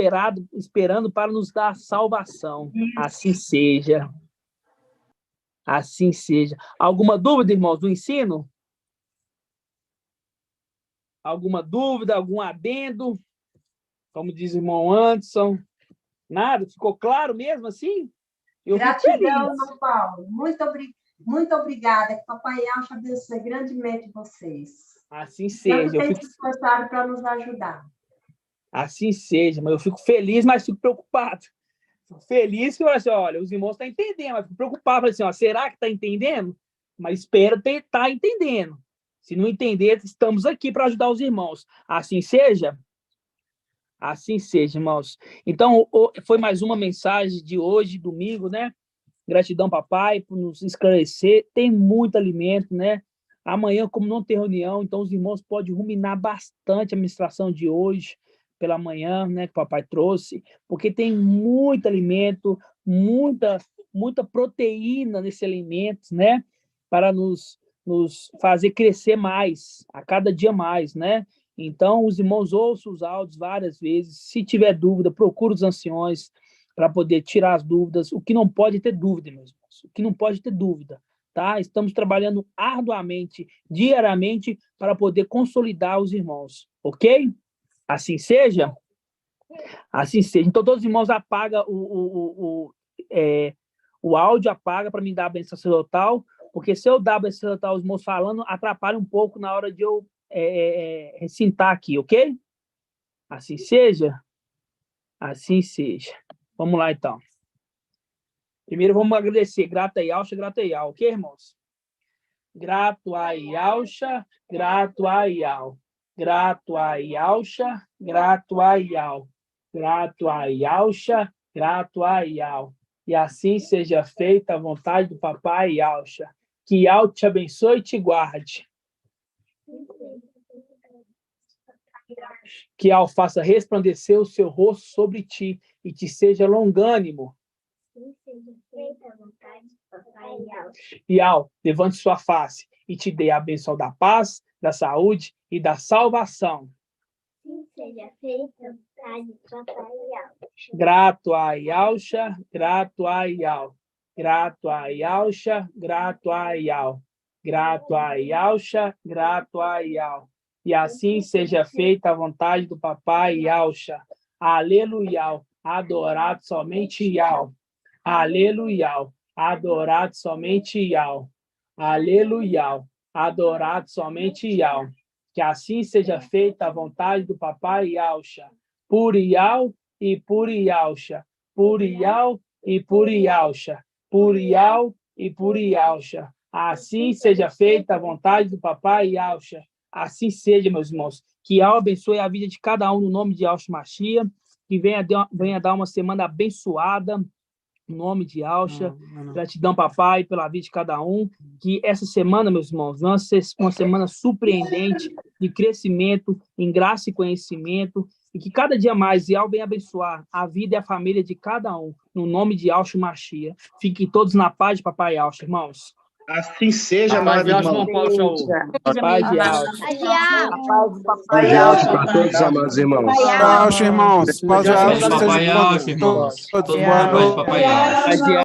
esperando para nos dar salvação. Assim seja. Assim seja. Alguma dúvida, irmãos, do ensino? Alguma dúvida, algum adendo? Como diz o irmão Anderson. Nada? Ficou claro mesmo assim? Gratidão, irmão Paulo. Muito obrigada. Que Papai Yahshua abençoe grandemente vocês. Assim seja. Tanto tem se esforçado para nos ajudar. Assim seja, mas eu fico feliz, mas fico preocupado. Fico feliz que eu falo assim, olha, os irmãos estão entendendo, mas fico preocupado, falo assim, ó, será que está entendendo? Mas espero estar entendendo. Se não entender, estamos aqui para ajudar os irmãos. Assim seja? Assim seja, irmãos. Então, foi mais uma mensagem de hoje, domingo, né? Gratidão, papai, por nos esclarecer. Tem muito alimento, né? Amanhã, como não tem reunião, então os irmãos podem ruminar bastante a ministração de hoje, pela manhã, né? Que o papai trouxe, porque tem muito alimento, muita proteína nesse alimento, né? Para nos fazer crescer mais, a cada dia mais, né? Então, os irmãos ouçam os áudios várias vezes. Se tiver dúvida, procure os anciões para poder tirar as dúvidas. O que não pode ter dúvida, meus irmãos. O que não pode ter dúvida, tá? Estamos trabalhando arduamente, diariamente, para poder consolidar os irmãos, ok? Assim seja? Assim seja. Então, todos os irmãos apagam o áudio, apaga para me dar a bênção sacerdotal, porque se eu dar a bênção sacerdotal, os irmãos falando, atrapalha um pouco na hora de eu recitar aqui, ok? Assim seja? Assim seja. Vamos lá, então. Primeiro, vamos agradecer. Grata e Alcha, ok, irmãos? Grato a Alcha, grato a Ial. Grato a Alcha, grato a Ial. Grato a Alcha, grato a Ial. E assim seja feita a vontade do papai Alcha. Que Ial te abençoe e te guarde. Que Ial faça resplandecer o seu rosto sobre ti e te seja longânimo. Ial, levante sua face e te dê a bênção da paz, da saúde e da salvação. Seja feita a vontade do papai Ial. Grato a Ialcha, grato a Ial. Grato a Ialcha, grato a Ial. Grato a Ialcha, grato a Ial. E assim seja feita a vontade do papai Ialcha. Aleluia. Adorado somente Ial. Aleluia. Adorado somente Ial. Aleluia. Adorado somente Ial. Que assim seja feita a vontade do papai Ialcha. Por Ial e por Ialcha. Por Ial e por Ialcha. Por Ial e por Ialcha. Assim seja feita a vontade do papai Ialcha. Assim seja, meus irmãos. Que Ial abençoe a vida de cada um no nome de Yahshua Mashiach. Que venha dar uma semana abençoada. No nome de Alcha, gratidão, papai, pela vida de cada um. Que essa semana, meus irmãos, vai ser uma semana surpreendente de crescimento em graça e conhecimento. E que cada dia mais Ial venha abençoar a vida e a família de cada um. No nome de Yahshua Mashiach. Fiquem todos na paz de papai Alcha, irmãos. Assim seja, amado irmão. Paz de Alcha. Paz de Alcha para todos, amados irmãos. Paz de Alcha, irmãos. Paz de Alcha. Papai Alcha, irmãos. Todos boa noite. Papai Alcha.